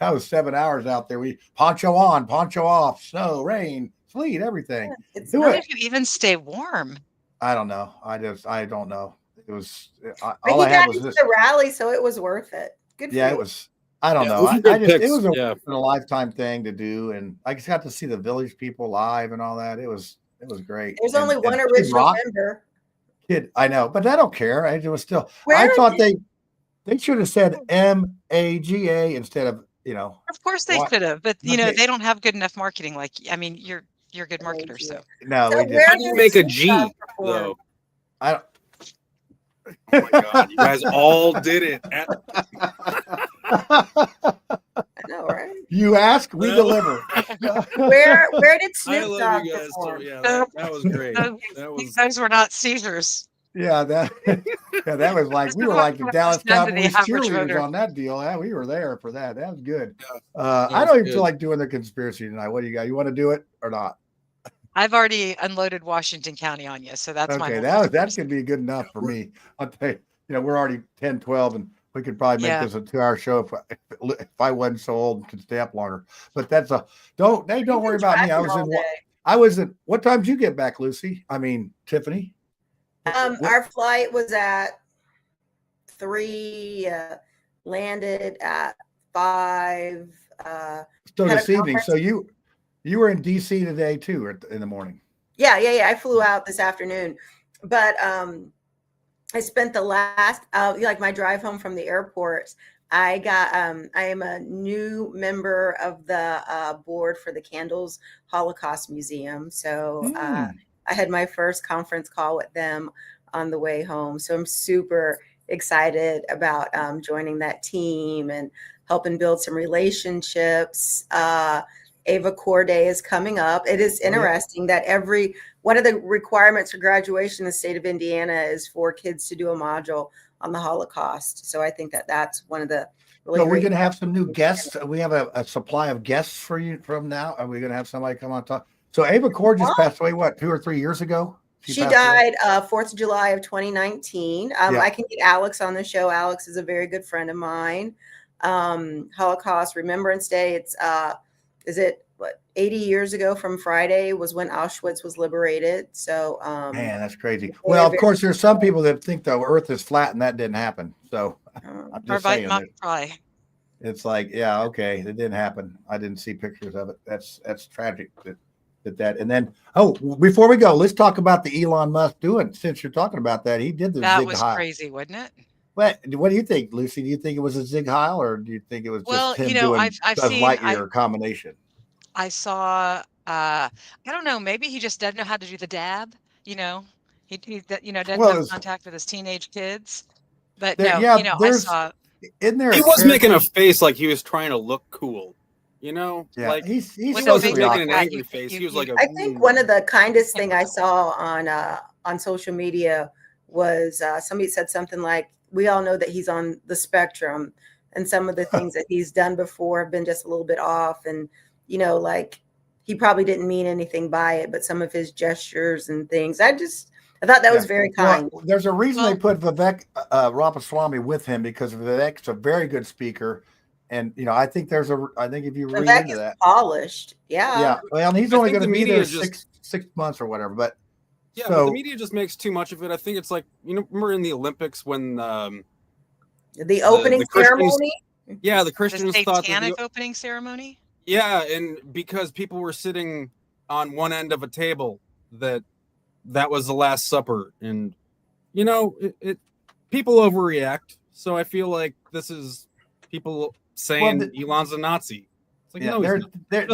I was 7 hours out there. We poncho on, poncho off, snow, rain, sleet, everything. How did you even stay warm? I don't know. I don't know. It was all I had was this. The rally, so it was worth it. Good. Yeah, it was. I don't know. It was a lifetime thing to do, and I just got to see the village people live and all that. It was great. There's only one original member. Kid, I know, but I don't care. It was still. I thought they should have said MAGA instead of Of course they could have, but they don't have good enough marketing. Like, I mean, you're a good marketer, so no. So how do you make a G though? I don't. Oh my God! You guys all did it. I know, right? You ask, we deliver. Where did Snoop Dogg perform? Yeah, that was great. Those were not Seizures. Yeah, that was like we were like the Dallas Cowboys cheerleaders on that deal. Yeah, we were there for that. That was good. I don't even feel like doing the conspiracy tonight. What do you got? You want to do it or not? I've already unloaded Washington County on you, so that's okay. That's gonna be good enough for me. I'll tell you. We're already 10, 12, and we could probably make this a 2-hour show if I wasn't so old and could stay up longer. But that's don't worry about me. I was in. What time did you get back, Lucy? I mean, Tiffany. Our flight was at 3. Landed at 5. So this evening. So you were in DC today too, in the morning. Yeah. I flew out this afternoon, but I spent the last like my drive home from the airport. I am a new member of the board for the Candles Holocaust Museum. So I had my first conference call with them on the way home. So I'm super excited about joining that team and helping build some relationships. Ava Core Day is coming up. It is interesting that one of the requirements for graduation in the state of Indiana is for kids to do a module on the Holocaust. So I think that's one of the really. So we're going to have some new guests. We have a supply of guests for you from now. Are we going to have somebody come on talk? So Ava Core just passed away, 2 or 3 years ago? She died 4th of July of 2019. I can get Alex on the show. Alex is a very good friend of mine. Holocaust Remembrance Day. It's is it 80 years ago from Friday was when Auschwitz was liberated. So man, that's crazy. Well, of course, there's some people that think the earth is flat and that didn't happen. So I'm just saying it's like, yeah, okay, it didn't happen. I didn't see pictures of it. That's tragic that and then before we go, let's talk about the Elon Musk doing. Since you're talking about that, he did the that Zig was Heil. Crazy, wasn't it? What do you think, Lucy? Do you think it was a Zig Heil, or do you think it was just him doing I've Buzz seen Lightyear combination? I saw. I don't know. Maybe he just doesn't know how to do the dab. He doesn't have contact with his teenage kids. But I saw. In there, he was making a face like he was trying to look cool. Like he's making an angry face. He was like, I think one of the kindest thing I saw on social media was somebody said something like, we all know that he's on the spectrum, and some of the things that he's done before have been just a little bit off, and like he probably didn't mean anything by it, but some of his gestures and things, I thought that was very kind. Well, there's a reason they put Vivek Ramaswamy with him, because Vivek's a very good speaker. And I think if you read into that, polished, yeah. Well, and he's only going to be there 6 months or whatever. But but the media just makes too much of it. I think it's like remember in the Olympics when the opening ceremony. Yeah, the Christians thought the opening ceremony. Yeah, and because people were sitting on one end of a table, that was the Last Supper, and people overreact. So I feel like this is people saying Elon's a Nazi. It's like,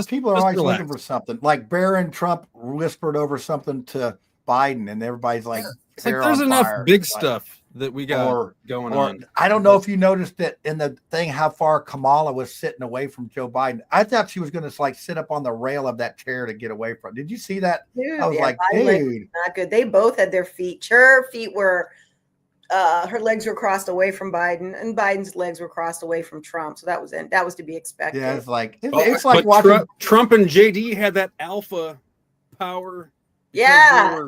people are always looking for something. Like Barron Trump whispered over something to Biden, and everybody's like, it's like there's enough big stuff. that we got going on. I don't know if you noticed that in the thing how far Kamala was sitting away from Joe Biden. I thought she was going to like sit up on the rail of that chair to get away from. Did you see that? Dude, I was like, dude, not good. They both had their feet. Her feet were, her legs were crossed away from Biden, and Biden's legs were crossed away from Trump. So that was to be expected. Yeah, it's like like but watching Trump and JD had that alpha power. Yeah.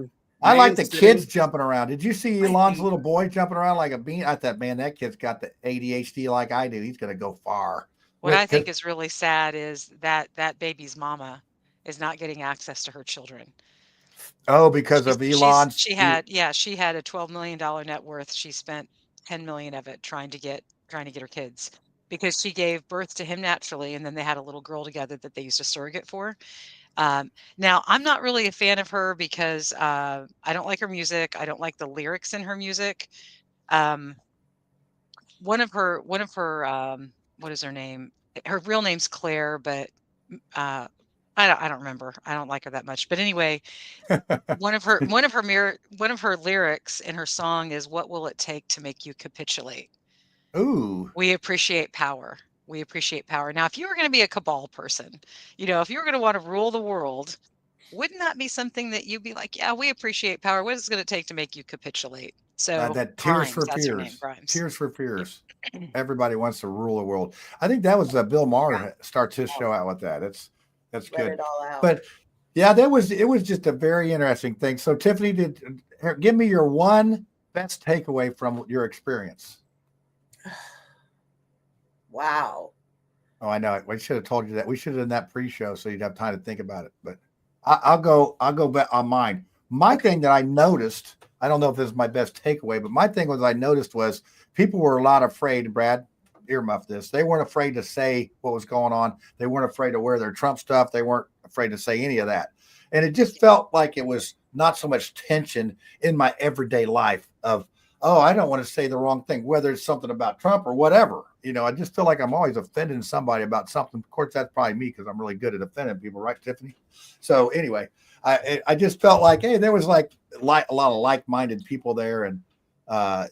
I like the kids jumping around. Did you see Elon's little boy jumping around like a bean? I thought, man, that kid's got the ADHD like I do. He's going to go far. What I think is really sad is that baby's mama is not getting access to her children. Oh, because of Elon's. She had a $12 million net worth. She spent 10 million of it trying to get her kids, because she gave birth to him naturally, and then they had a little girl together that they used a surrogate for. Now, I'm not really a fan of her because I don't like her music. I don't like the lyrics in her music. One of her what is her name? Her real name's Claire, but I don't remember. I don't like her that much. But anyway, one of her lyrics in her song is, "What will it take to make you capitulate?" Ooh. We appreciate power. We appreciate power. Now, if you were going to be a cabal person, if you were going to want to rule the world, wouldn't that be something that you'd be like, yeah, we appreciate power. What is it going to take to make you capitulate? So that Grimes, Tears for that's her Fears. name, Grimes. Tears for Fears. Everybody wants to rule the world. I think that was Bill Maher starts his show out with that. That's Let good. it all out. But yeah, it was just a very interesting thing. So Tiffany, give me your one best takeaway from your experience. Wow. Oh, I know. We should have told you that. We should have done that pre-show so you'd have time to think about it. But I'll go back on mine. My thing that I noticed, I don't know if this is my best takeaway, but my thing I noticed was people were a lot afraid, Brad, earmuff this. They weren't afraid to say what was going on. They weren't afraid to wear their Trump stuff. They weren't afraid to say any of that. And it just felt like it was not so much tension in my everyday life of, oh, I don't want to say the wrong thing, whether it's something about Trump or whatever. I just feel like I'm always offending somebody about something. Of course, that's probably me because I'm really good at offending people, right, Tiffany? So anyway, I just felt like, hey, there was like a lot of like-minded people there, and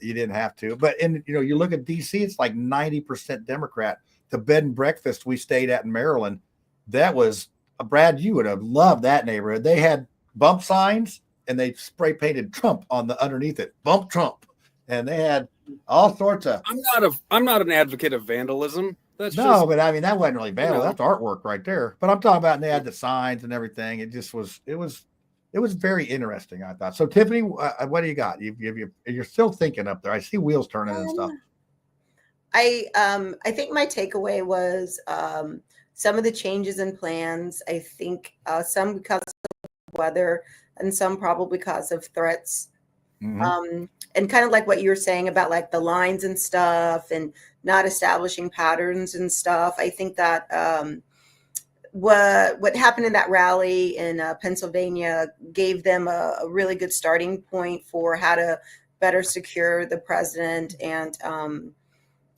you didn't have to. But you look at DC, it's like 90% Democrat. The bed and breakfast we stayed at in Maryland, that was Brad. You would have loved that neighborhood. They had bump signs and they spray painted Trump on the underneath it, bump Trump, and they had all sorts of. I'm not an advocate of vandalism. But I mean that wasn't really vandalism. That's artwork right there. But I'm talking about, and they had the signs and everything. It just was. It was very interesting, I thought. So Tiffany, what do you got? You're still thinking up there. I see wheels turning and stuff. I think my takeaway was some of the changes in plans. I think some because of weather and some probably because of threats. Mm-hmm. And kind of like what you were saying about like the lines and stuff and not establishing patterns and stuff. I think that what happened in that rally in Pennsylvania gave them a really good starting point for how to better secure the president and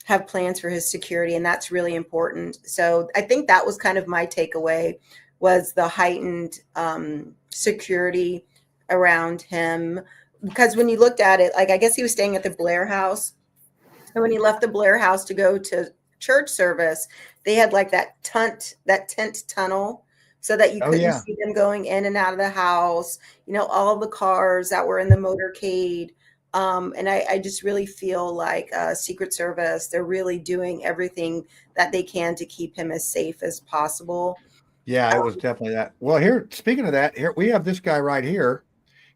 have plans for his security. And that's really important. So I think that was kind of my takeaway, was the heightened security around him. Because when you looked at it, like I guess he was staying at the Blair House. And when he left the Blair House to go to church service, they had like that tent tunnel so that you couldn't see them going in and out of the house, all the cars that were in the motorcade. And I just really feel like Secret Service, they're really doing everything that they can to keep him as safe as possible. Yeah, it was definitely that. Well, here, speaking of that, here we have this guy right here.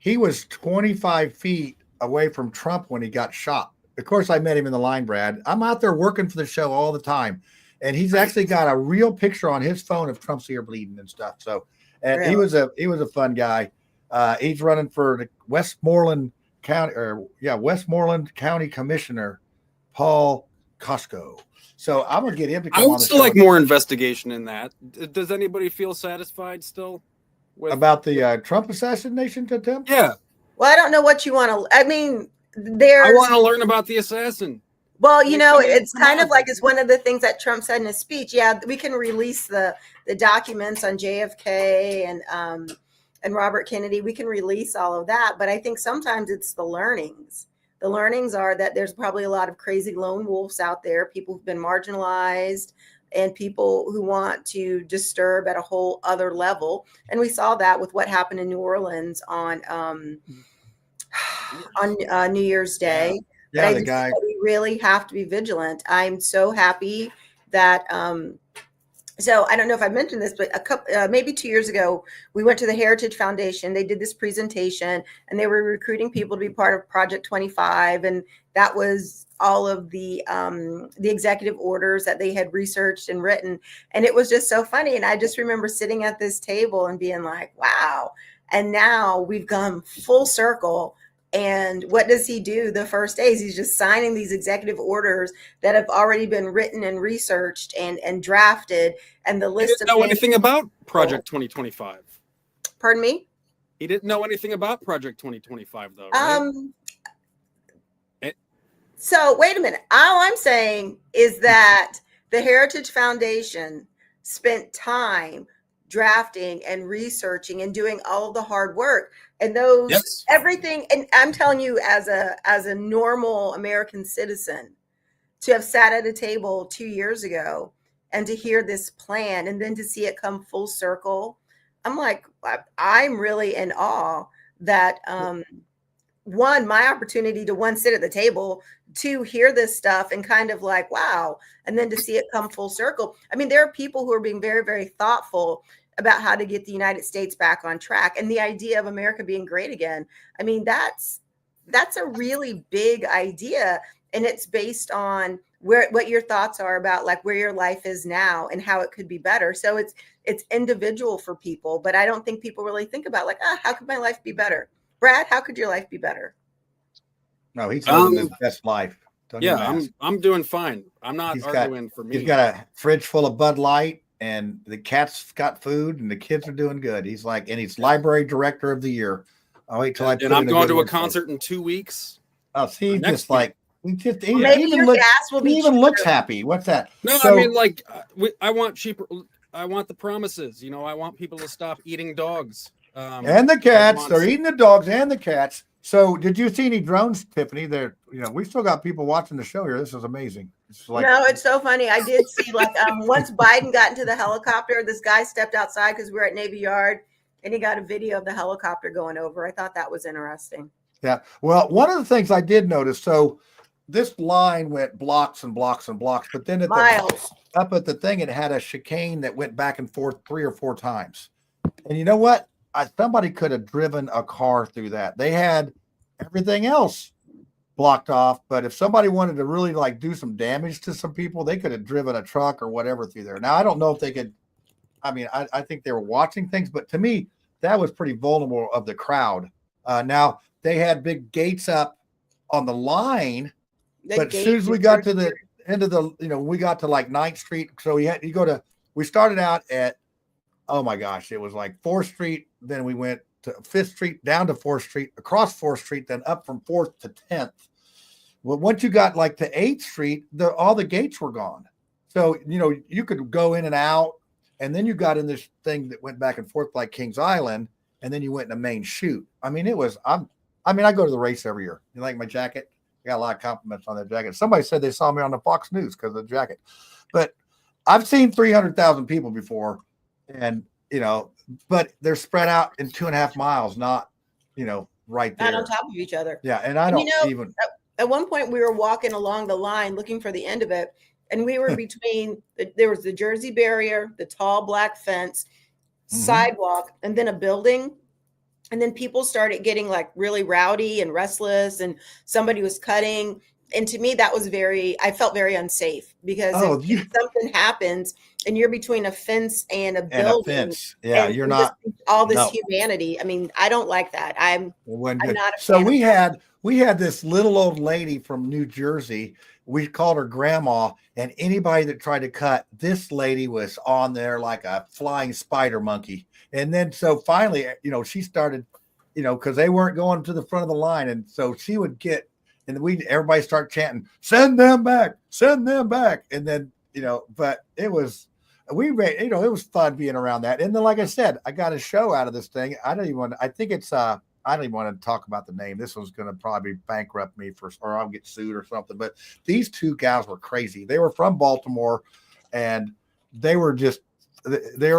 He was 25 feet away from Trump when he got shot. Of course, I met him in the line, Brad. I'm out there working for the show all the time. And he's actually got a real picture on his phone of Trump's ear bleeding and stuff. So, and really? he was a fun guy. He's running for the Westmoreland County Commissioner, Paul Costco. So I'm going to get him to come on the show. I would still like more investigation in that. Does anybody feel satisfied still? About the Trump assassination attempt? Yeah. Well, I don't know what you want to. I mean, I want to learn about the assassin. Well, it's kind of like it's one of the things that Trump said in his speech. Yeah, we can release the documents on JFK and Robert Kennedy. We can release all of that, but I think sometimes it's the learnings. the learnings are that there's probably a lot of crazy lone wolves out there, people who've been marginalized and people who want to disturb at a whole other level. And we saw that with what happened in New Orleans on New Year's Day. Yeah, But I the just guy. think that we really have to be vigilant. I'm so happy that so I don't know if I mentioned this, but a couple, maybe 2 years ago, we went to the Heritage Foundation. They did this presentation, and they were recruiting people to be part of Project 25, and that was all of the executive orders that they had researched and written, and it was just so funny. And I just remember sitting at this table and being like, "Wow!" And now we've gone full circle. And what does he do the first days? He's just signing these executive orders that have already been written and researched and drafted. And the He list didn't of know names. anything about Project 2025. Pardon me? He didn't know anything about Project 2025, though, right? So wait a minute. All I'm saying is that the Heritage Foundation spent time drafting and researching and doing all of the hard work, and those everything. And I'm telling you, as a normal American citizen, to have sat at a table 2 years ago and to hear this plan and then to see it come full circle, I'm like, I'm really in awe that one, my opportunity to sit at the table, to hear this stuff and kind of like, wow, and then to see it come full circle. I mean, there are people who are being very, very thoughtful about how to get the United States back on track, and the idea of America being great again. I mean, that's a really big idea, and it's based on what your thoughts are about like where your life is now and how it could be better. So it's individual for people, but I don't think people really think about like, how could my life be better? Brad, how could your life be better? No, he's living his best life. I'm doing fine. I'm not arguing for me. He's got a fridge full of Bud Light, and the cat's got food, and the kids are doing good. He's like, and he's library director of the year. I'll wait till I. And I'm going to a concert in 2 weeks. Oh, see, just like he maybe even your looks, gas will be he even cheaper. looks happy. What's that? No, I mean, like, I want cheaper. I want the promises. You know, I want people to stop eating dogs. And the cats. They're eating the dogs and the cats. So, did you see any drones, Tiffany? There, we still got people watching the show here. This is amazing. It's like, no, it's so funny. I did see like once Biden got into the helicopter, this guy stepped outside because we were at Navy Yard, and he got a video of the helicopter going over. I thought that was interesting. Yeah. Well, one of the things I did notice, so this line went blocks and blocks and blocks, but then up at the thing, it had a chicane that went back and forth 3 or 4 times. And you know what? Somebody could have driven a car through that. They had everything else blocked off, but if somebody wanted to really like do some damage to some people, they could have driven a truck or whatever through there. Now, I don't know if they could. I mean, I think they were watching things, but to me, that was pretty vulnerable of the crowd. Now, they had big gates up on the line, but as soon as we got to the end of the, we got to like 9th Street. So we started out at, oh my gosh, it was like 4th Street. Then we went to 5th Street, down to 4th Street, across 4th Street, then up from 4th to 10th. Well, once you got like to 8th Street, all the gates were gone. So, you could go in and out, and then you got in this thing that went back and forth like Kings Island, and then you went in a main chute. I mean, I go to the race every year. You like my jacket? I got a lot of compliments on that jacket. Somebody said they saw me on the Fox News because of the jacket. But I've seen 300,000 people before, and, but they're spread out in 2.5 miles, not, right there. Not on top of each other. Yeah, and I don't even. At one point, we were walking along the line looking for the end of it, and we were between, there was the Jersey barrier, the tall black fence, sidewalk, and then a building. And then people started getting like really rowdy and restless, and somebody was cutting. And to me, that was I felt very unsafe because if something happens and you're between a fence and a building, you're not all this humanity. I mean, I don't like that. I'm not a So fan we had this little old lady from New Jersey. We called her grandma, and anybody that tried to cut, this lady was on there like a flying spider monkey. And then, so finally, she started, because they weren't going to the front of the line. And so she would get, and everybody start chanting, send them back. And then, but it was it was fun being around that. And then, like I said, I got a show out of this thing. I think it's I don't even want to talk about the name. This one's going to probably bankrupt me or I'll get sued or something. But these two gals were crazy. They were from Baltimore, and they were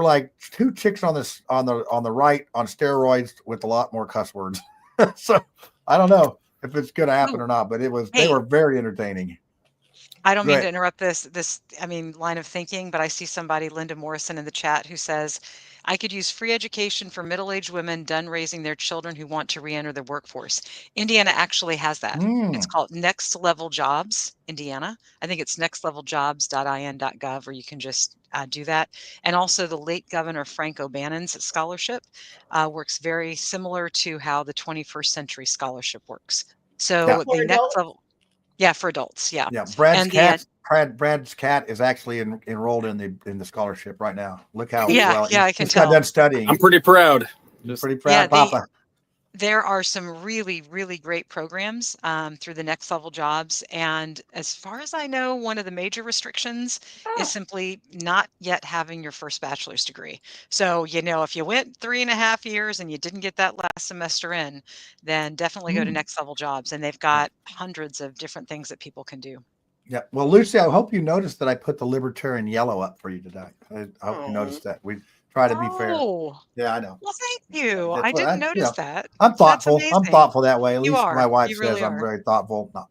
like two chicks on the right on steroids with a lot more cuss words. So I don't know if it's going to happen or not, but they were very entertaining. I don't mean to interrupt this line of thinking, but I see somebody, Linda Morrison, in the chat who says, I could use free education for middle-aged women done raising their children who want to re-enter the workforce. Indiana actually has that. It's called Next Level Jobs, Indiana. I think it's nextleveljobs.in.gov, where you can just do that. And also the late Governor Frank O'Bannon's scholarship works very similar to how the 21st Century Scholarship works. So the next level... Yeah, for adults. Yeah. Yeah. Brad's cat is actually enrolled in the scholarship right now. Look how well I can tell. Got done studying. I'm pretty proud. Pretty proud, Papa. There are some really, really great programs through the Next Level Jobs. And as far as I know, one of the major restrictions is simply not yet having your first bachelor's degree. So, if you went 3.5 years and you didn't get that last semester in, then definitely go to Next Level Jobs. And they've got hundreds of different things that people can do. Yeah. Well, Lucy, I hope you noticed that I put the libertarian yellow up for you today. I hope you noticed that. We try to be fair. Yeah, I know. Well, thank you. I didn't notice that. I'm thoughtful. I'm thoughtful that way. At least my wife says I'm very thoughtful. No.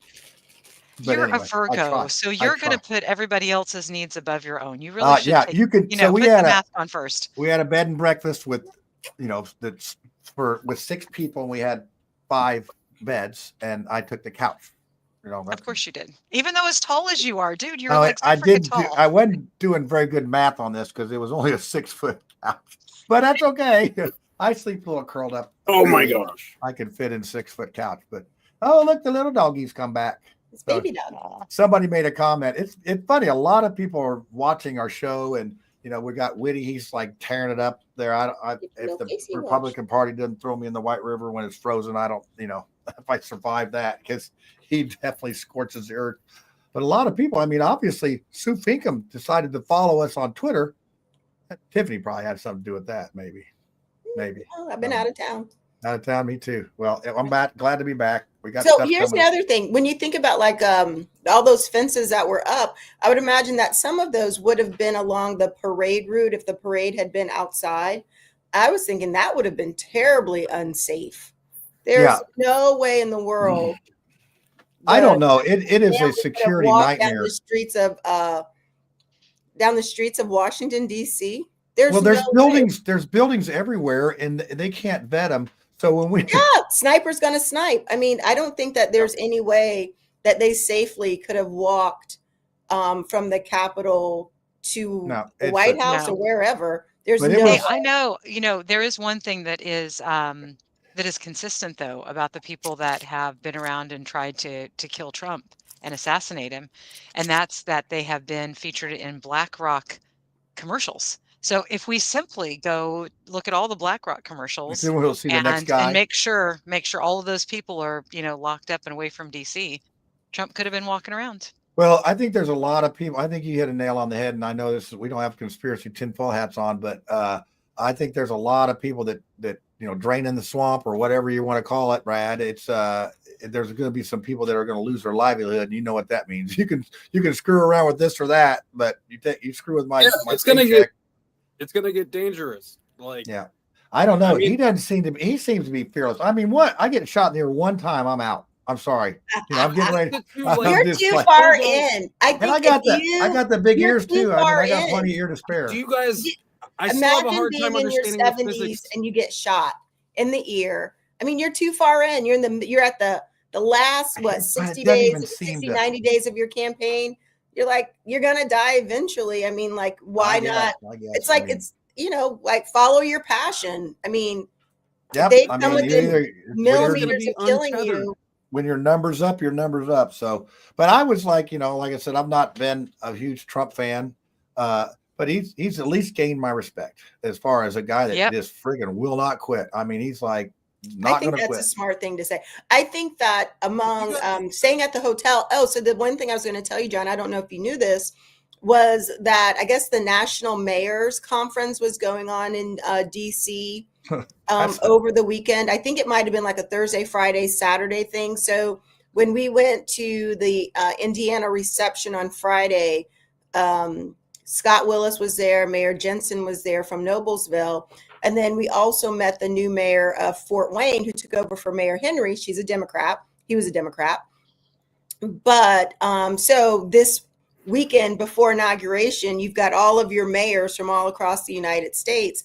You're a Virgo, so you're going to put everybody else's needs above your own. You really should. You could. So we put had the mask on first. We had a bed and breakfast with, with 6 people, and we had 5 beds, and I took the couch. Of course you did. Even though as tall as you are, dude, you're tall. I wasn't doing very good math on this because it was only a 6-foot couch, but that's okay. I sleep a little curled up. Oh my gosh. I can fit in 6-foot couch, but look, the little doggies come back. It's baby dog. Somebody made a comment. It's funny. A lot of people are watching our show, and we got Whitty. He's like tearing it up there. If the Republican Party doesn't throw me in the White River when it's frozen, I don't. If I survive that, because he definitely scorches the earth. But a lot of people, obviously, Sue Finkham decided to follow us on Twitter. Tiffany probably had something to do with that, maybe. Oh, I've been out of town. Out of town, me too. Well, I'm back. Glad to be back. We got. So here's the other thing. When you think about all those fences that were up, I would imagine that some of those would have been along the parade route if the parade had been outside. I was thinking that would have been terribly unsafe. There's no way in the world. I don't know. It is a security nightmare. Down the streets of Washington, D.C. There's buildings. There's buildings everywhere, and they can't vet them. So when sniper's going to snipe. I don't think that there's any way that they safely could have walked from the Capitol to the White House or wherever. There's I know. There is one thing that is consistent though about the people that have been around and tried to kill Trump and assassinate him, and that's that they have been featured in BlackRock commercials. So if we simply go look at all the BlackRock commercials we'll see the next guy. And make sure all of those people are, locked up and away from DC, Trump could have been walking around. Well, I think there's a lot of people. I think you hit a nail on the head. And I know we don't have conspiracy tinfoil hats on, but I think there's a lot of people that draining the swamp or whatever you want to call it, Brad. It's there's going to be some people that are going to lose their livelihood. And you know what that means. You can screw around with this or that, but you screw with my it's going to get dangerous. I don't know. He seems to be fearless. What? I get shot in the ear one time, I'm out. I'm sorry. I'm getting ready. You're too far in. I got the big ears too. I got plenty of ear to spare. Do you guys? I still imagine have a hard time understanding in your 70s and you get shot in the ear. You're too far in. You're at the last 60 days, 90 days of your campaign. You're like, you're gonna die eventually. Why not? It's follow your passion. They come within millimeters of killing you. When your number's up, your number's up. So, but I was like I said, I've not been a huge Trump fan, but he's at least gained my respect as far as a guy that just friggin' will not quit. He's like. I think that's a smart thing to say. I think that among staying at the hotel. Oh, so the one thing I was going to tell you, John, I don't know if you knew this, was that I guess the National Mayors Conference was going on in DC, over the weekend. I think it might have been like a Thursday, Friday, Saturday thing. So when we went to the Indiana reception on Friday, Scott Willis was there, Mayor Jensen was there from Noblesville. And then we also met the new mayor of Fort Wayne, who took over for Mayor Henry. She's a Democrat. He was a Democrat. But so this weekend before inauguration, you've got all of your mayors from all across the United States.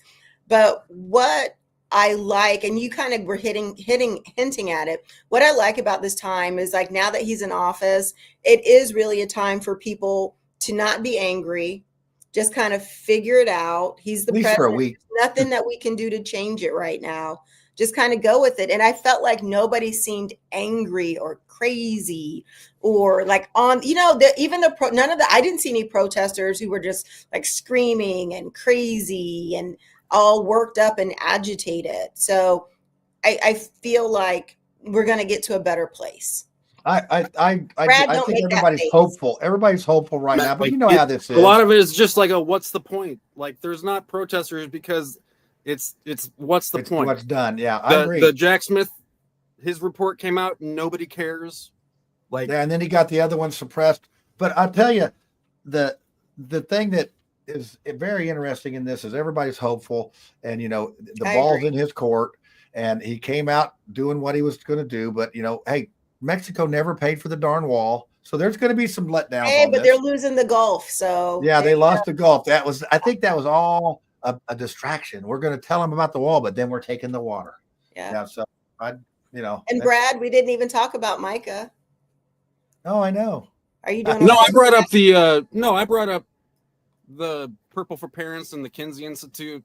But what I like, and you kind of were hinting at it, what I like about this time is like now that he's in office, it is really a time for people to not be angry, just kind of figure it out. He's the president. For a week. There's nothing that we can do to change it right now. Just kind of go with it. And I felt like nobody seemed angry or crazy or like on, none of the, I didn't see any protesters who were just like screaming and crazy and all worked up and agitated. So I feel like we're going to get to a better place. I think everybody's hopeful. Everybody's hopeful right now, but you know how this is. A lot of it is just like what's the point? Like there's not protesters because it's what's the point? What's done? Yeah, I agree. The Jack Smith, his report came out, and nobody cares. Like, yeah, and then he got the other one suppressed. But I'll tell you, the thing that is very interesting in this is everybody's hopeful, and the ball's in his court, and he came out doing what he was going to do. But hey, Mexico never paid for the darn wall, so there's going to be some letdowns. Hey, but they're losing the Gulf, so yeah, they lost the Gulf. I think that was all a distraction. We're going to tell them about the wall, but then we're taking the water. Yeah. So And Brad, we didn't even talk about Micah. Oh, I know. Are you doing? No, I brought up the Purple for Parents and the Kinsey Institute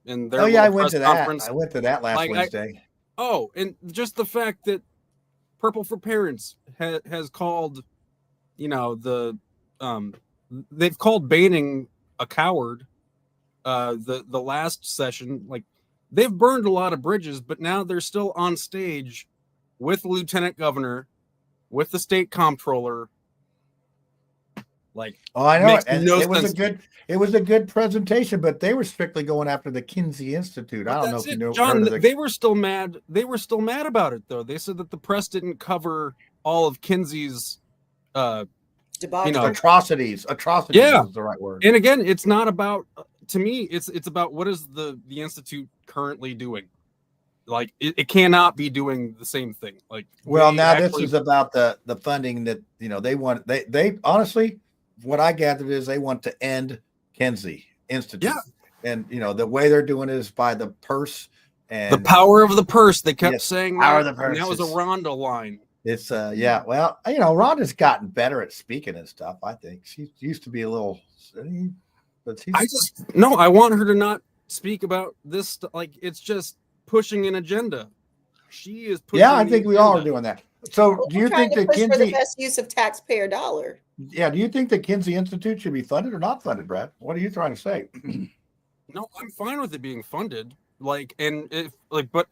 and their I went to conference. that. I went to that last Wednesday. And just the fact that Purple for Parents has called, they've called Boehning a coward. The last session, like they've burned a lot of bridges, but now they're still on stage with the lieutenant governor, with the state comptroller. Like, I know, and it was a good presentation, but they were strictly going after the Kinsey Institute. I don't know if you know, John. They were still mad. They were still mad about it, though. They said that the press didn't cover all of Kinsey's, atrocities. Atrocities is the right word. And again, it's not about. To me, it's about what is the institute currently doing. Like it cannot be doing the same thing. Like, this is about the funding that they want. They honestly, what I gathered is they want to end Kinsey Institute. Yeah, and the way they're doing it is by the purse and the power of the purse. They kept saying power of the purse. That was a Rhonda line. It's Well, Rhonda's gotten better at speaking and stuff. I think she used to be a little. But I want her to not speak about this. Like it's just pushing an agenda. She is pushing. Yeah, I think we all are doing that. So, do you think that Kinsey for the best use of taxpayer dollar? Yeah, do you think the Kinsey Institute should be funded or not funded, Brad? What are you trying to say? No, I'm fine with it being funded. But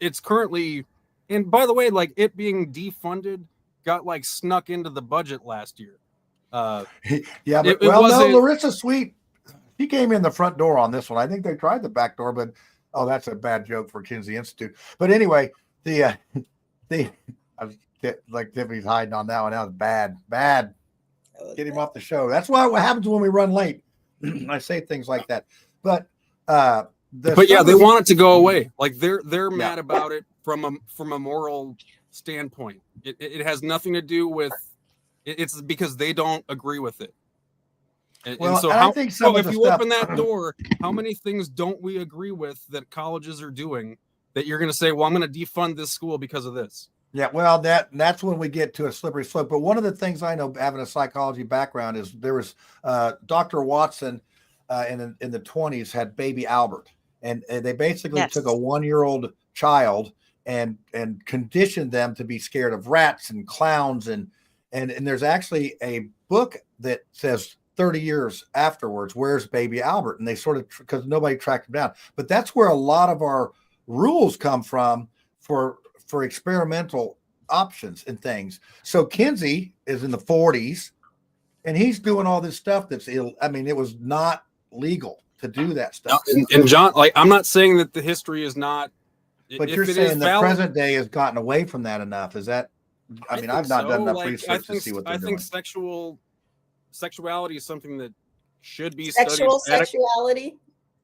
it's currently, and by the way, like it being defunded got like snuck into the budget last year. Larissa Sweet. He came in the front door on this one. I think they tried the back door, but that's a bad joke for Kinsey Institute. But anyway, I was like Tiffany's hiding on that one. That was bad. Get him off the show. That's what happens when we run late. I say things like that. But they want it to go away. Like they're mad about it from a moral standpoint. It has nothing to do with. It's because they don't agree with it. And so if you open that door, how many things don't we agree with that colleges are doing that you're going to say, well, I'm going to defund this school because of this? Yeah, well, that's when we get to a slippery slope. But one of the things I know, having a psychology background, is there was Dr. Watson in the 20s had baby Albert, and they basically took a 1-year-old child and conditioned them to be scared of rats and clowns, and there's actually a book that says 30 years afterwards, where's baby Albert? And they sort of, because nobody tracked him down. But that's where a lot of our rules come from for experimental options and things. So Kinsey is in the 40s, and he's doing all this stuff that's it was not legal to do that stuff. And John, like, I'm not saying that the history is not, but you're saying the present day has gotten away from that enough. Is that? I mean, I've not done enough research to see what they're doing. I think sexuality is something that should be sexual studied. Sexuality?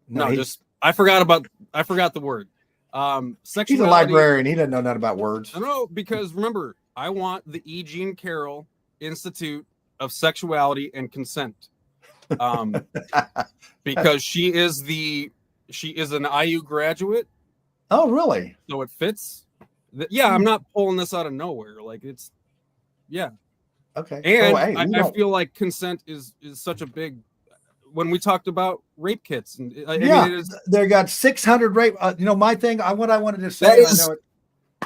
No, just I forgot the word. Sexuality. He's a librarian. He doesn't know nothing about words. I know, because remember, I want the E. Jean Carroll Institute of Sexuality and Consent, because she is an IU graduate. Oh, really? So it fits. Yeah, I'm not pulling this out of nowhere. Like, it's, yeah. Okay. And I feel like consent is such a big. When we talked about rape kits, and I mean, they got 600 rape. My thing. What I wanted to say.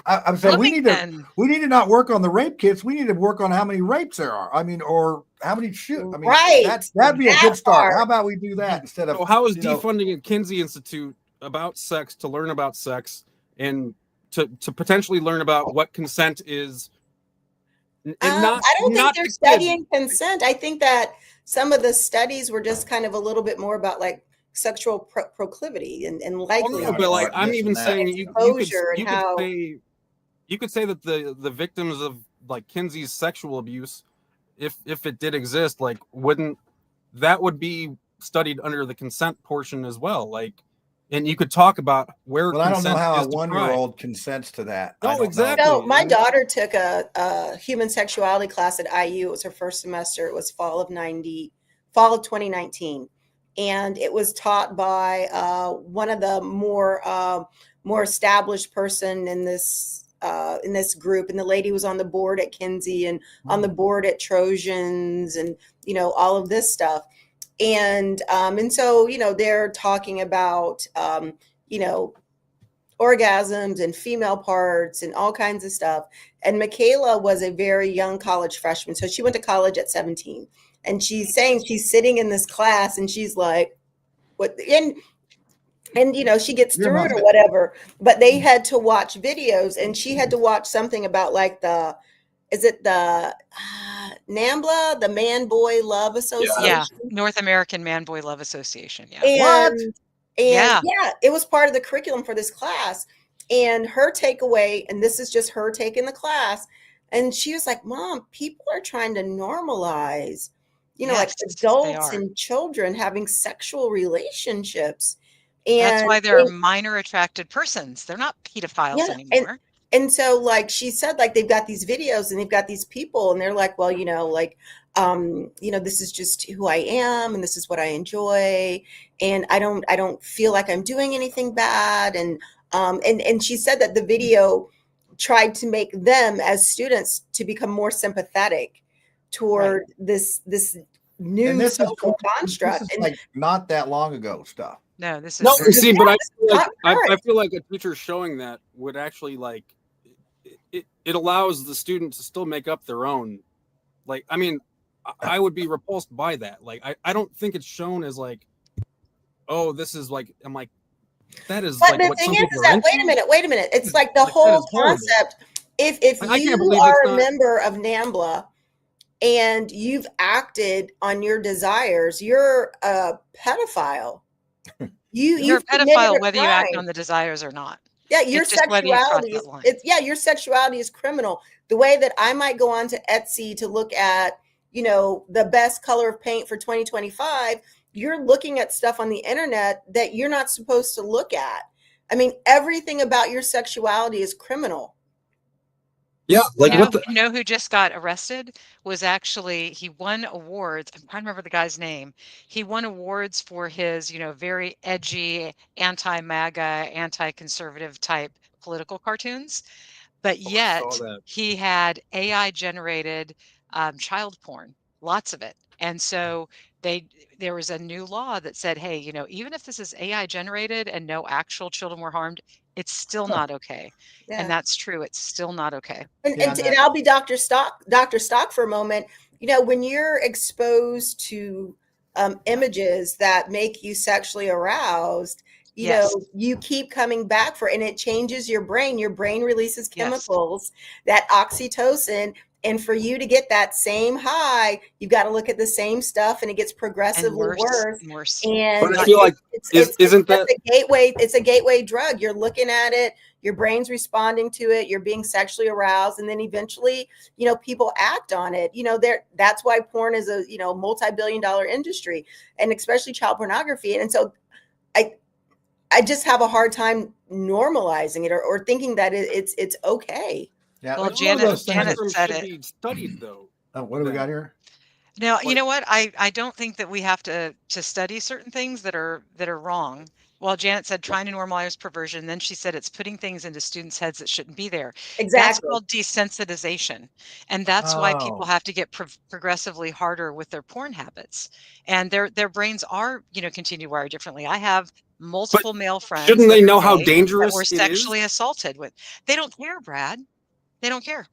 I'm saying we need to not work on the rape kits. We need to work on how many rapes there are. I mean, or how many shoot. I mean, right. That'd be a good start. How about we do that instead of? So how is defunding a Kinsey Institute about sex to learn about sex and to potentially learn about what consent is? I don't think they're studying consent. I think that some of the studies were just kind of a little bit more about like sexual proclivity and likelihood. No, but like I'm even saying you could say that the victims of like Kinsey's sexual abuse, if it did exist, like would be studied under the consent portion as well, like. And you could talk about where. Well, I don't know how a 1-year-old consents to that. No, exactly. So my daughter took a human sexuality class at IU. It was her first semester. It was fall of 2019, and it was taught by one of the more established person in this group. And the lady was on the board at Kinsey and on the board at Trojans, and all of this stuff. And so, they're talking about, orgasms and female parts and all kinds of stuff. And Michaela was a very young college freshman. So she went to college at 17. And she's saying she's sitting in this class and she's like, what? And she gets through it or whatever. But they had to watch videos, and she had to watch something about like the NAMBLA, the Man Boy Love Association? Yeah, North American Man Boy Love Association. Yeah. And it was part of the curriculum for this class. And her takeaway, and this is just her taking the class, and she was like, Mom, people are trying to normalize, like adults and children having sexual relationships. And that's why they're minor attracted persons. They're not pedophiles anymore. And so, like she said, like they've got these videos and they've got these people, and they're like, well, this is just who I am, and this is what I enjoy, and I don't feel like I'm doing anything bad, and she said that the video tried to make them as students to become more sympathetic toward this new social construct. This is like not that long ago stuff. No, this is see, but I feel like a teacher showing that would actually like. It allows the student to still make up their own. Like, I mean, I would be repulsed by that. Like, I don't think it's shown as like, oh, this is like, I'm like, that is. But like the thing is that wait a minute. It's like the whole concept. If you are a member of NAMBLA and you've acted on your desires, you're a pedophile. You're a pedophile whether you act on the desires or not. Yeah, your sexuality is criminal. The way that I might go on to Etsy to look at, the best color of paint for 2025, you're looking at stuff on the internet that you're not supposed to look at. I mean, everything about your sexuality is criminal. Yeah, like you know who just got arrested was actually, he won awards. I'm trying to remember the guy's name. He won awards for his, very edgy, anti-MAGA, anti-conservative type political cartoons, but yet he had AI generated child porn, lots of it. And so there was a new law that said, hey, even if this is AI generated and no actual children were harmed, it's still not okay. Yeah. And that's true. It's still not okay. And I'll be Dr. Stock for a moment. When you're exposed to images that make you sexually aroused, you keep coming back and it changes your brain. Your brain releases chemicals, that oxytocin, And for you to get that same high, you've got to look at the same stuff, and it gets progressively worse. And worse. And but I feel like isn't that a gateway? It's a gateway drug. You're looking at it, your brain's responding to it, you're being sexually aroused, and then eventually, people act on it. That's why porn is a multi-billion-dollar industry, and especially child pornography. And so I just have a hard time normalizing it or thinking that it's okay. Yeah, Well, like Janet said should it. be studied though. what do we got here? Now, you know what? I don't think that we have to study certain things that are wrong. Well, Janet said trying to normalize perversion. Then she said it's putting things into students' heads that shouldn't be there. That's Exactly. called desensitization. And that's why people have to get progressively harder with their porn habits. And their brains are, continue wired differently. I have multiple male friends. Shouldn't they that know how that dangerous were it is? sexually assaulted with? They don't care, Brad. They don't care.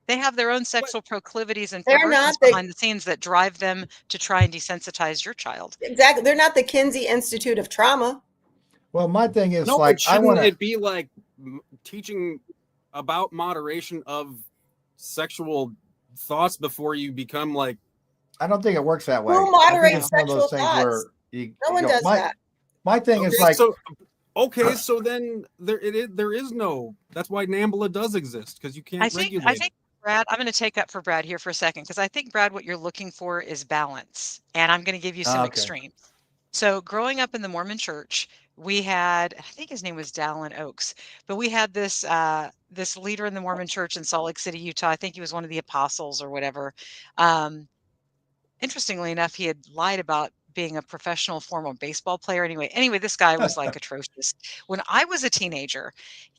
They have their own sexual proclivities and They're perversions not behind the scenes that drive them to try and desensitize your child. Exactly. They're not the Kinsey Institute of Trauma. Well, my thing is No, like but shouldn't I want it be like teaching about moderation of sexual thoughts before you become like? I don't think it works that way. Who I think moderates it's one of those sexual things thoughts? where No one does that. My thing is Okay, like so then there is no. That's why NAMBLA does exist, because you can't regulate. I think Brad, I'm going to take up for Brad here for a second, because I think, Brad, what you're looking for is balance, and I'm going to give you some extremes. So growing up in the Mormon church, we had, I think his name was Dallin Oaks, but we had this this leader in the Mormon church in Salt Lake City, Utah. I think he was one of the apostles or whatever. Interestingly enough, he had lied about being a professional former baseball player. Anyway, this guy was like atrocious. When I was a teenager,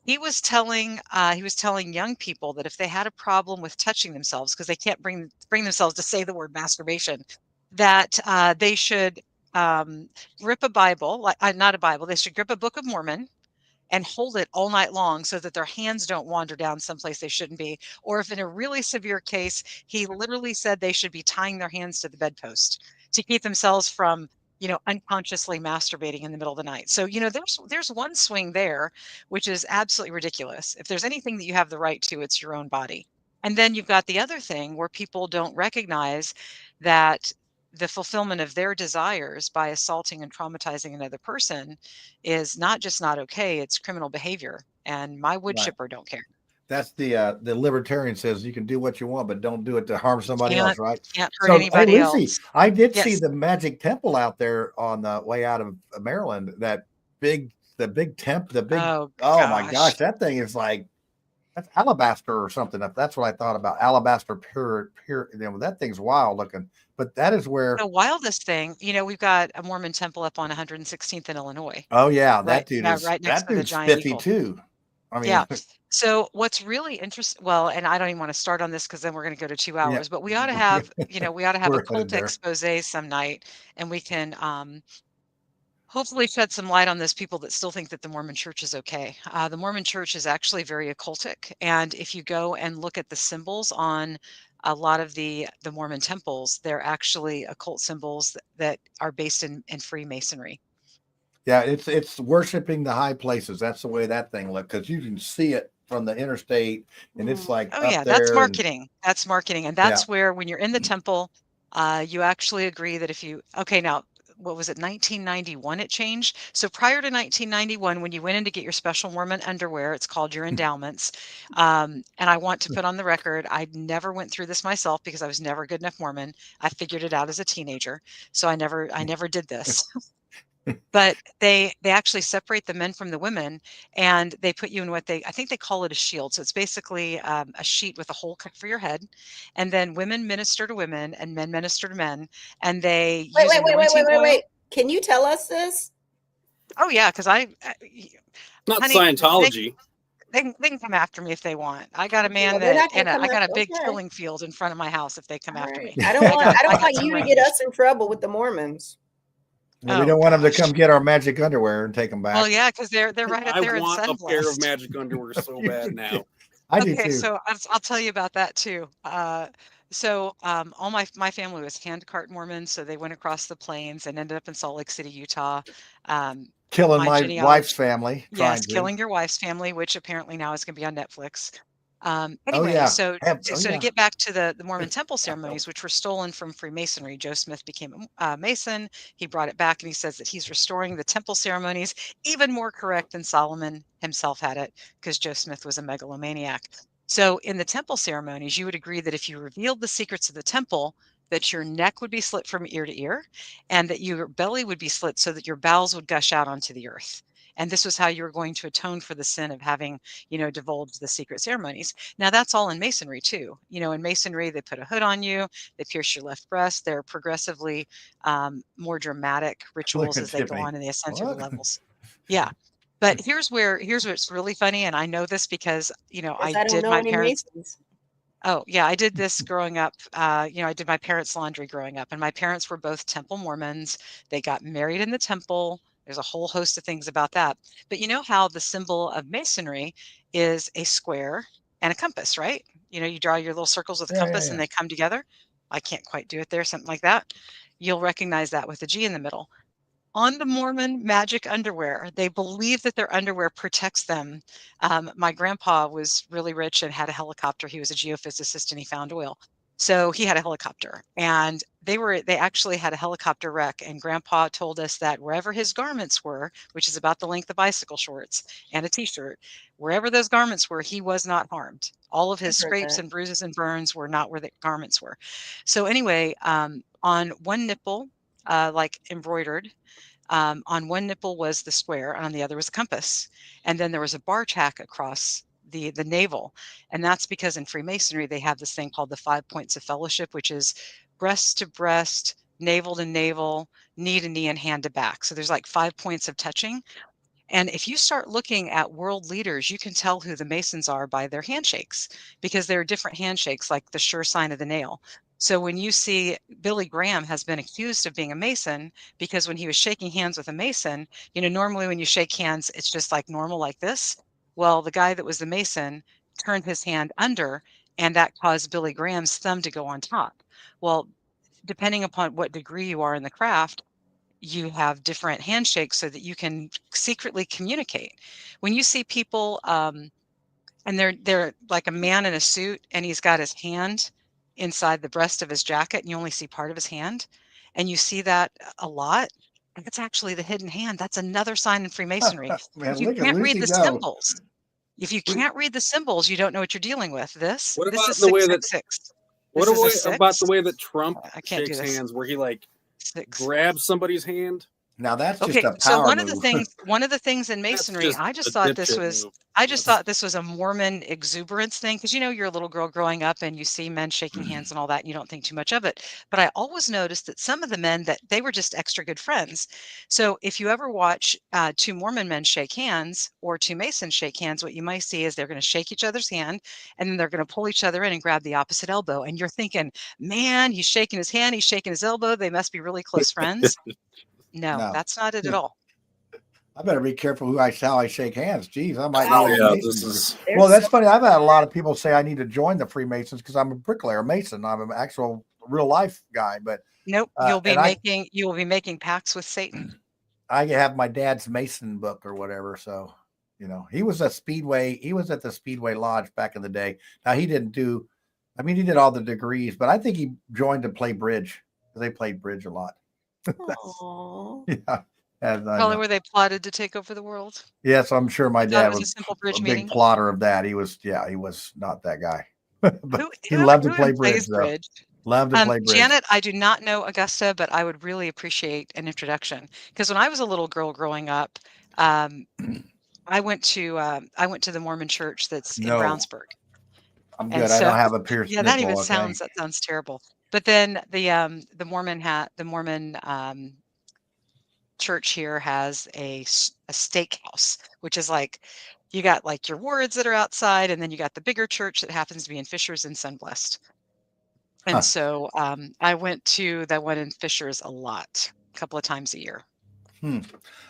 he was telling young people that if they had a problem with touching themselves, because they can't bring themselves to say the word masturbation, that they should grip a Bible, not a Bible. They should grip a Book of Mormon and hold it all night long so that their hands don't wander down someplace they shouldn't be. Or if in a really severe case, he literally said they should be tying their hands to the bedpost to keep themselves from, unconsciously masturbating in the middle of the night. So, there's one swing there, which is absolutely ridiculous. If there's anything that you have the right to, it's your own body. And then you've got the other thing where people don't recognize that the fulfillment of their desires by assaulting and traumatizing another person is not just not okay, it's criminal behavior. And my wood chipper don't care. That's the libertarian says you can do what you want, but don't do it to harm somebody else, right? Can't hurt anybody else. I did see the Magic Temple out there on the way out of Maryland. The big temple, oh my gosh, that thing is like, that's alabaster or something. That's what I thought about. Alabaster pure. That thing's wild looking. But that is where the wildest thing, we've got a Mormon temple up on 116th in Illinois. Oh yeah, that dude is right next to the giant 52. I mean, yeah. So what's really interesting, well, and I don't even want to start on this because then we're going to go to 2 hours, but we ought to have, a cult expose some night, and we can hopefully shed some light on those people that still think that the Mormon church is okay. The Mormon church is actually very occultic. And if you go and look at the symbols on a lot of the Mormon temples, they're actually occult symbols that are based in Freemasonry. Yeah, it's worshiping the high places. That's the way that thing looks, because you can see it from the interstate, and it's like, oh yeah, that's marketing. That's marketing, and that's where when you're in the temple, you actually agree that if you now. What was it, 1991 it changed? So prior to 1991, when you went in to get your special Mormon underwear, it's called your endowments. And I want to put on the record, I never went through this myself because I was never a good enough Mormon. I figured it out as a teenager. So I never did this. But they actually separate the men from the women, and they put you in I think they call it a shield. So it's basically a sheet with a hole cut for your head, and then women minister to women and men minister to men, and they use anointing oil. Can you tell us this? Oh yeah, because not Scientology. They can come after me if they want. I got a man I got a big killing field in front of my house if they come after me. I don't want you to get us in trouble with the Mormons. Well, we don't want them to come get our magic underwear and take them back. Well, yeah, because they're right up there in Sunblast. I want a pair of magic underwear so bad now. I do too. So I'll tell you about that too. All my family was handcart Mormons, so they went across the plains and ended up in Salt Lake City, Utah. Killing my wife's family. Yes, killing your wife's family, which apparently now is going to be on Netflix. Anyway, so to get back to the Mormon temple ceremonies, which were stolen from Freemasonry, Joe Smith became a Mason. He brought it back, and he says that he's restoring the temple ceremonies even more correct than Solomon himself had it, because Joe Smith was a megalomaniac. So in the temple ceremonies, you would agree that if you revealed the secrets of the temple, that your neck would be slit from ear to ear, and that your belly would be slit so that your bowels would gush out onto the earth. And this was how you were going to atone for the sin of having, divulged the secret ceremonies. Now that's all in Masonry too. In Masonry, they put a hood on you, they pierce your left breast. They're progressively more dramatic rituals as they go on and they ascend through the levels. Yeah. But here's what's really funny. And I know this because, I did my parents. Oh, yeah, I did this growing up. I did my parents' laundry growing up, and my parents were both Temple Mormons. They got married in the temple. There's a whole host of things about that. But you know how the symbol of Masonry is a square and a compass, right? You draw your little circles with a compass and they come together. I can't quite do it there, something like that. You'll recognize that with a G in the middle. On the Mormon magic underwear, they believe that their underwear protects them. My grandpa was really rich and had a helicopter. He was a geophysicist and he found oil. So he had a helicopter, and they actually had a helicopter wreck. And grandpa told us that wherever his garments were, which is about the length of bicycle shorts and a t-shirt, wherever those garments were, he was not harmed. All of his scrapes and bruises and burns were not where the garments were. So anyway, on one nipple, like embroidered, on one nipple was the square, and on the other was a compass. And then there was a bar tack across the navel. And that's because in Freemasonry, they have this thing called the 5 points of fellowship, which is breast to breast, navel to navel, knee to knee, and hand to back. So there's like 5 points of touching. And if you start looking at world leaders, you can tell who the Masons are by their handshakes, because there are different handshakes, like the sure sign of the nail. So when you see Billy Graham has been accused of being a Mason because when he was shaking hands with a Mason, normally when you shake hands, it's just like normal like this. Well, the guy that was the Mason turned his hand under, and that caused Billy Graham's thumb to go on top. Well, depending upon what degree you are in the craft, you have different handshakes so that you can secretly communicate. When you see people, and they're like a man in a suit, and he's got his hand inside the breast of his jacket, and you only see part of his hand, and you see that a lot. That's actually the hidden hand. That's another sign in Freemasonry. Man, If you can't read the symbols, you don't know what you're dealing with. This is the way that 666. What about the way that Trump shakes this. hands, where he grabs somebody's hand? Now that's okay. just a power So one move. of the things in Masonry, I just thought this was a Mormon exuberance thing, because you're a little girl growing up and you see men shaking hands and all that, and you don't think too much of it. But I always noticed that some of the men, that they were just extra good friends. So if you ever watch two Mormon men shake hands or two Masons shake hands, what you might see is they're going to shake each other's hand, and then they're going to pull each other in and grab the opposite elbow. And you're thinking, man, he's shaking his hand, he's shaking his elbow. They must be really close friends. No, that's not it at all. I better be careful how I shake hands. Geez, I might. Well, that's funny. I've had a lot of people say I need to join the Freemasons because I'm a bricklayer, Mason. I'm an actual real life guy. But nope, you will be making pacts with Satan. I have my dad's Mason book or whatever. So, he was at the Speedway Lodge back in the day. Now he didn't do. I mean, he did all the degrees, but I think he joined to play bridge because they played bridge a lot. Yeah. Probably where they plotted to take over the world. Yes, I'm sure my dad was a simple bridge big plotter of that. He was not that guy. But he loved to play bridge. Loved to play bridge. Janet, I do not know Augusta, but I would really appreciate an introduction, because when I was a little girl growing up, I went to the Mormon church that's in Brownsburg. I'm good. I don't have a pierced nipple. That sounds terrible. But then the Mormon church here has a steakhouse, which is like, you got like your wards that are outside, and then you got the bigger church that happens to be in Fishers and Sunblessed. And so I went to that one in Fishers a couple of times a year.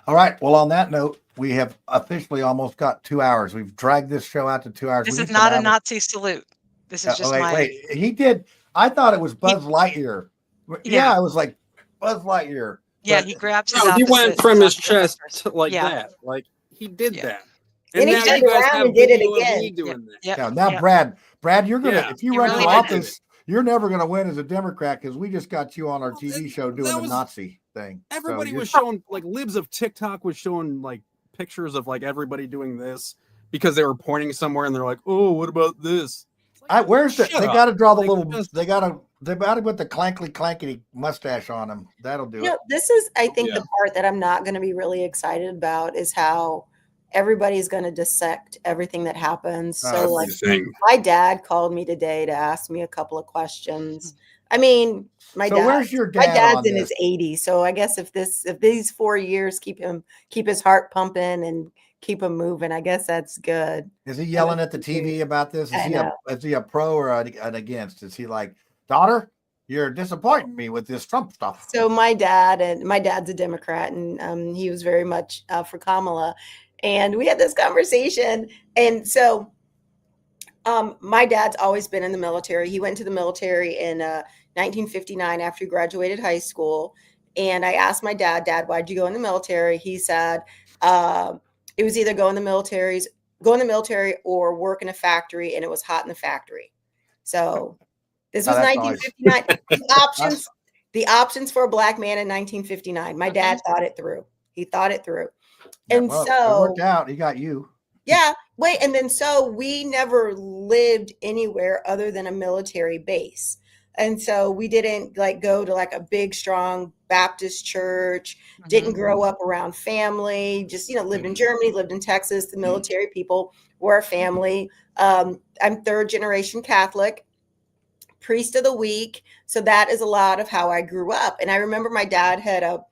All right. Well, on that note, we have officially almost got 2 hours. We've dragged this show out to 2 hours. This is not a Nazi salute. This is just wait. He did. I thought it was Buzz Lightyear. Yeah, I was like Buzz Lightyear. Yeah, he grabs his he went from his chest like that. Like he did that. And he now turned you guys around have and did it video of again. me doing that. Yep. Yeah. Now, Yep. Brad, you're gonna Yeah, if you he run really for did. office, you're never gonna win as a Democrat because we just got you on our Well, TV show that doing the was- Nazi thing. Everybody So was showing, like, libs of TikTok was showing like pictures of like everybody doing this because they were pointing somewhere and they're like, oh, what about this? where's the? Shut They up. got to draw the Like, little. just- They got to put the clankety mustache on them. That'll do You know, it. this is, I think, Yeah. the part that I'm not going to be really excited about is how everybody's going to dissect everything that happens. So, like, Everything. my dad called me today to ask me a couple of questions. I mean, So where's your my dad dad's on in this? his 80s, so I guess if these 4 years keep his heart pumping and keep him moving, I guess that's good. Is he yelling at the TV about this? I Is he a pro or an against? Is he like, daughter, you're disappointing me with this Trump stuff? So my dad's a Democrat, and he was very much for Kamala, and we had this conversation, and so my dad's always been in the military. He went to the military in 1959 after he graduated high school, and I asked my dad, why'd you go in the military? He said it was either go in the military or work in a factory, and it was hot in the factory. So this was 1959. The options for a black man in 1959. My dad thought it through. He thought it through. And well, so it worked out. He got you. Yeah. Wait. And then so we never lived anywhere other than a military base. And so we didn't like go to like a big, strong Baptist church, didn't grow up around family, just, lived in Germany, lived in Texas. The military people were a family. I'm third generation Catholic, priest of the week. So that is a lot of how I grew up. And I remember my dad had a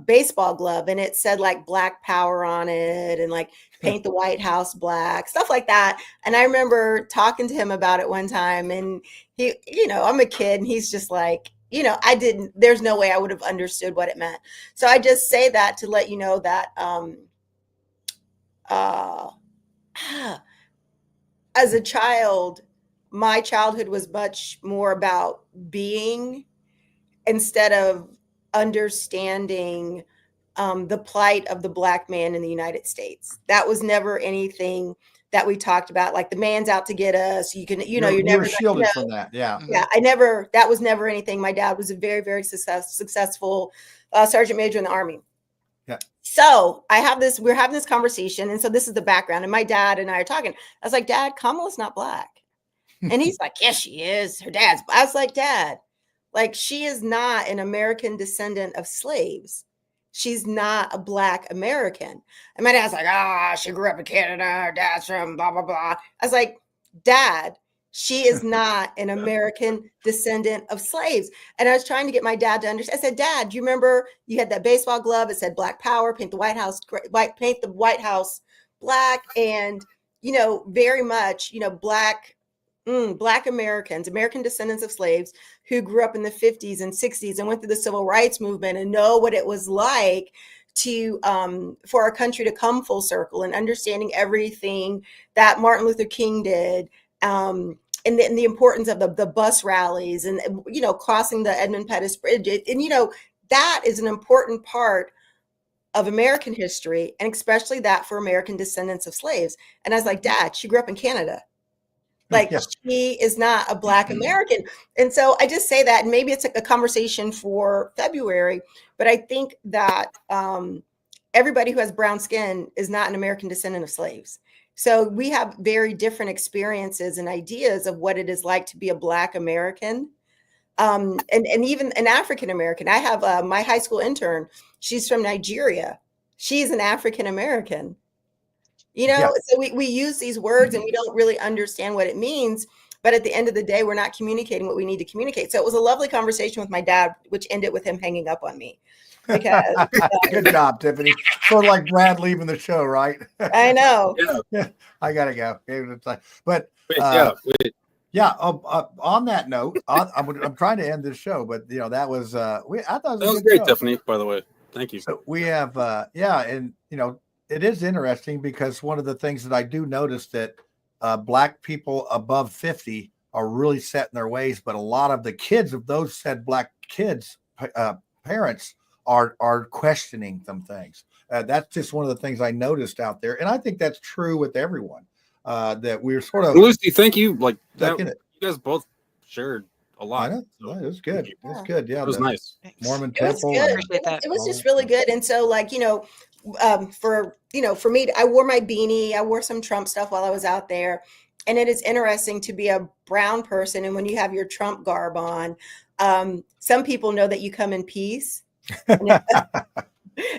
baseball glove and it said like Black Power on it and like paint the White House black, stuff like that. And I remember talking to him about it one time, and he, I'm a kid and he's just like, there's no way I would have understood what it meant. So I just say that to let you know that as a child, my childhood was much more about being instead of understanding the plight of the black man in the United States. That was never anything that we talked about. Like the man's out to get us. You're never shielded from that. Yeah. Yeah. That was never anything. My dad was a very, very successful sergeant major in the Army. Yeah. So we're having this conversation. And so this is the background. And my dad and I are talking. I was like, Dad, Kamala's not black. And he's like, yes, she is. I was like, Dad, like, she is not an American descendant of slaves. She's not a black American. And my dad's like, she grew up in Canada. Her dad's from blah, blah, blah. I was like, Dad, she is not an American descendant of slaves. And I was trying to get my dad to understand. I said, Dad, do you remember you had that baseball glove? It said Black Power, paint the White House black. And, very much, Black Americans, American descendants of slaves who grew up in the 50s and 60s and went through the civil rights movement and know what it was like to for our country to come full circle and understanding everything that Martin Luther King did, and the importance of the bus rallies and crossing the Edmund Pettus Bridge, and that is an important part of American history, and especially that for American descendants of slaves. And I was like, Dad, she grew up in Canada. Like, she is not a Black American. And so I just say that, and maybe it's like a conversation for February, but I think that everybody who has brown skin is not an American descendant of slaves. So we have very different experiences and ideas of what it is like to be a Black American. And even an African American. I have my high school intern. She's from Nigeria. She's an African American. So we use these words and we don't really understand what it means. But at the end of the day, we're not communicating what we need to communicate. So it was a lovely conversation with my dad, which ended with him hanging up on me. Because good job, Tiffany. Sort of like Brad leaving the show, right? I know. Yeah. I gotta go. But on that note, I'm trying to end this show, but that was I thought that was great, show. Tiffany. By the way, thank you. So we have and it is interesting because one of the things that I do notice that Black people above 50 are really set in their ways, but a lot of the kids of those said Black kids, parents are questioning some things. That's just one of the things I noticed out there. And I think that's true with everyone, that we're sort of. Lucy, thank you. Like that, it. you guys both shared a lot. I know. Well, it was good. It was good. Yeah. It was nice. Mormon It was temple. good. It was just really good. And so, like, for me, I wore my beanie. I wore some Trump stuff while I was out there. And it is interesting to be a brown person. And when you have your Trump garb on, some people know that you come in peace. And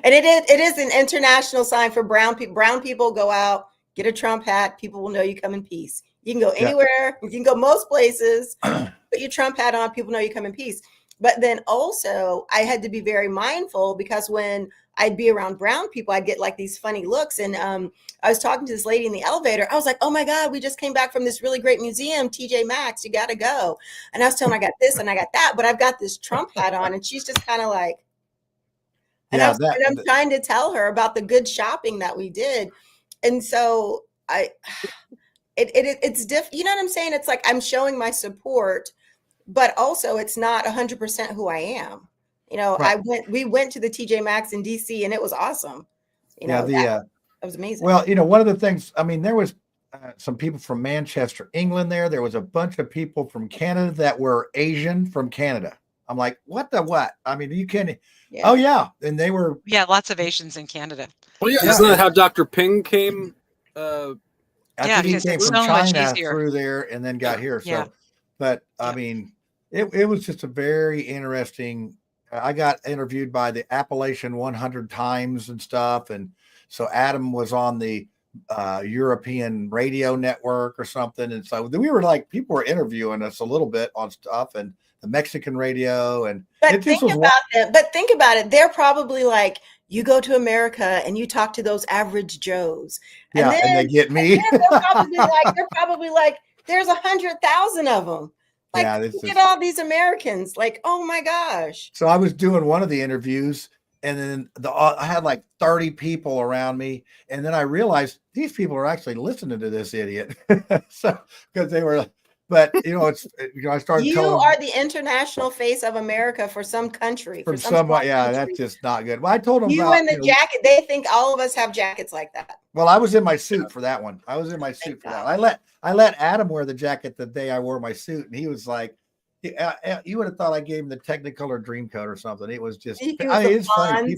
it is an international sign for brown people. Brown people go out, get a Trump hat. People will know you come in peace. You can go anywhere. You can go most places. Put your Trump hat on. People know you come in peace. But then also, I had to be very mindful because when I'd be around brown people, I'd get like these funny looks. And I was talking to this lady in the elevator. I was like, oh my God, we just came back from this really great museum, TJ Maxx. You got to go. And I was telling her I got this and I got that, but I've got this Trump hat on. And she's just kind of like, and I'm trying to tell her about the good shopping that we did. And so it's different. You know what I'm saying? It's like I'm showing my support, but also it's not 100% who I am. Right. We went to the TJ Maxx in DC and it was awesome. That was amazing. Well, one of the things, I mean, there was some people from Manchester, England there. There was a bunch of people from Canada that were Asian from Canada. I'm like, what? I mean, you can't. Yeah. Oh, yeah. And they were. Yeah, lots of Asians in Canada. Well, yeah. Isn't that how Dr. Ping came? I think he came from China through there and then got here. So, but I mean, it was just a very interesting. I got interviewed by the Appalachian 100 Times and stuff. And so Adam was on the European radio network or something. And so we were like, people were interviewing us a little bit on stuff and the Mexican radio. And but think about it. They're probably like, you go to America and you talk to those average Joes. And they get me. They're probably like, there's 100,000 of them. Like, look at all these Americans. Like, oh my gosh. So I was doing one of the interviews and then I had like 30 people around me. And then I realized these people are actually listening to this idiot. So, because they were, but I started you are the international face of America for some country. From somebody, that's just not good. Well, I told them and the jacket. They think all of us have jackets like that. Well, I was in my suit for that one. I let Adam wear the jacket the day I wore my suit, and he was like, "You would have thought I gave him the Technicolor Dreamcoat or something." It was just, it's funny.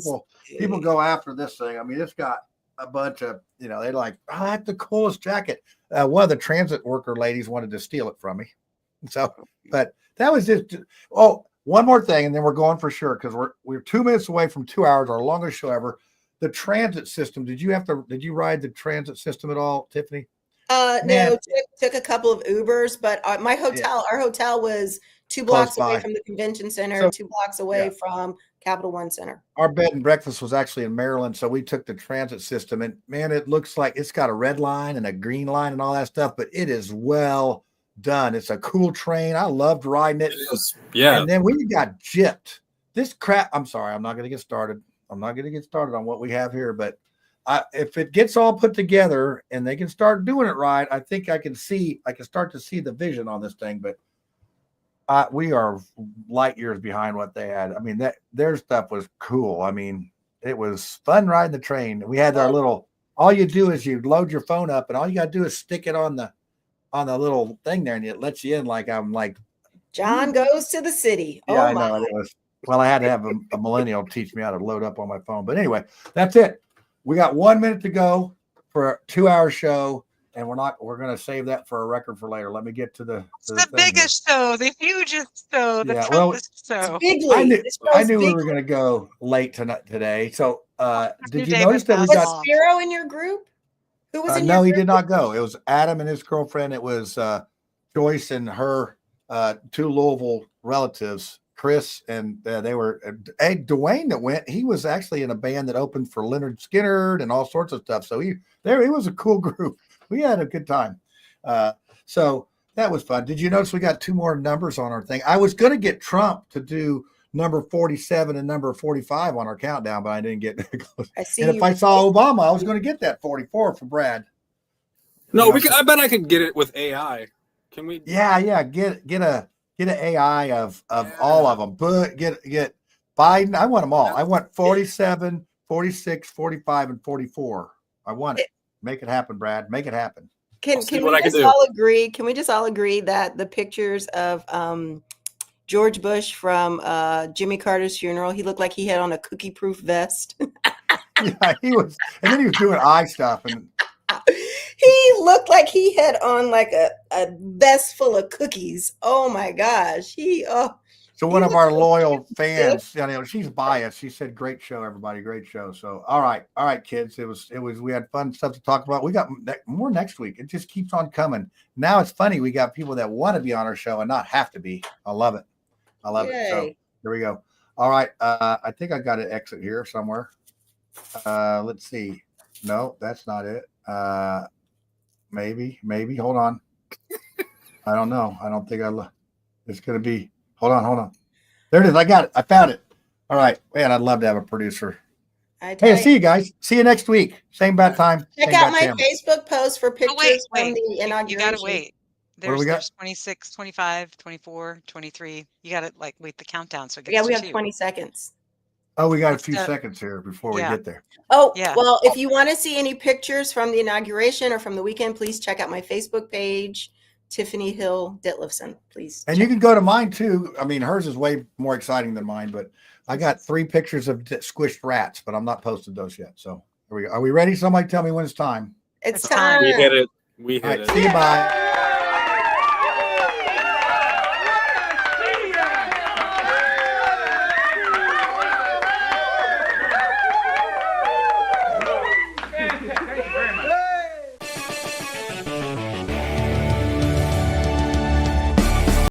People go after this thing. I mean, it's got a bunch of, they're like, "Oh, that's the coolest jacket." One of the transit worker ladies wanted to steal it from me. So, but that was just, one more thing. And then we're going for sure. Cause we're 2 minutes away from 2 hours, our longest show ever. The transit system. Did you ride the transit system at all, Tiffany? No, took a couple of Ubers, but our hotel was 2 blocks away from the convention center, 2 blocks away from Capital One Center. Our bed and breakfast was actually in Maryland, so we took the transit system, and man, it looks like it's got a red line and a green line and all that stuff, but it is well done. It's a cool train. I loved riding it. Yeah. And then we got gypped. This crap. I'm sorry, I'm not going to get started. I'm not going to get started on what we have here, but if it gets all put together and they can start doing it right, I think I can start to see the vision on this thing, but we are light years behind what they had. I mean, their stuff was cool. I mean, it was fun riding the train. We had our all you do is you load your phone up and all you got to do is stick it on the little thing there and it lets you in. Like, I'm like, John goes to the city. Yeah, I know. I had to have a millennial teach me how to load up on my phone. But anyway, that's it. We got 1 minute to go for a 2-hour show. And we're going to save that for a record for later. Let me get to the biggest show, the hugest show, the toughest show. I knew we were going to go late today. So did you notice that we got Spiro in your group? Who was in your No, group? He did not go. It was Adam and his girlfriend. It was Joyce and her 2 Louisville relatives, Chris, and they were Dwayne that went. He was actually in a band that opened for Leonard Skinner and all sorts of stuff. So it was a cool group. We had a good time. So that was fun. Did you notice we got 2 more numbers on our thing? I was going to get Trump to do number 47 and number 45 on our countdown, but I didn't get close. And if I saw Obama, I was going to get that 44 for Brad. No, I bet I could get it with AI. Can we? Yeah. Get an AI of all of them. But get Biden. I want them all. I want 47, 46, 45, and 44. I want it. Make it happen, Brad. Make it happen. Can we just all agree? Can we just all agree that the pictures of George Bush from Jimmy Carter's funeral, he looked like he had on a cookie-proof vest. Yeah, he was, and then he was doing eye stuff, and he looked like he had on like a vest full of cookies. Oh my gosh, So one of our loyal fans, she's biased. She said, "Great show, everybody! Great show." So, all right, kids. It was. We had fun stuff to talk about. We got more next week. It just keeps on coming. Now it's funny. We got people that want to be on our show and not have to be. I love it. I love it. So here we go. All right. I think I got an exit here somewhere. Let's see. No, that's not it. Maybe. Hold on. I don't know. I don't think it's going to be. Hold on. There it is. I got it. I found it. All right. Man, I'd love to have a producer. Hey, see you guys. See you next week. Same bad time. Check out my Facebook post for pictures from the inauguration. You got to wait. There's 26, 25, 24, 23. You got to wait the countdown. So it gets we to have 20 seconds. Oh, we got a few seconds here before we get there. Oh, yeah. Well, if you want to see any pictures from the inauguration or from the weekend, please check out my Facebook page, Tiffany Hill Ditlevson, please. And you can go to mine too. I mean, hers is way more exciting than mine, but I got 3 pictures of squished rats, but I'm not posted those yet. So here we go. Are we ready? Somebody tell me when it's time. It's time. We hit it. See you. Bye.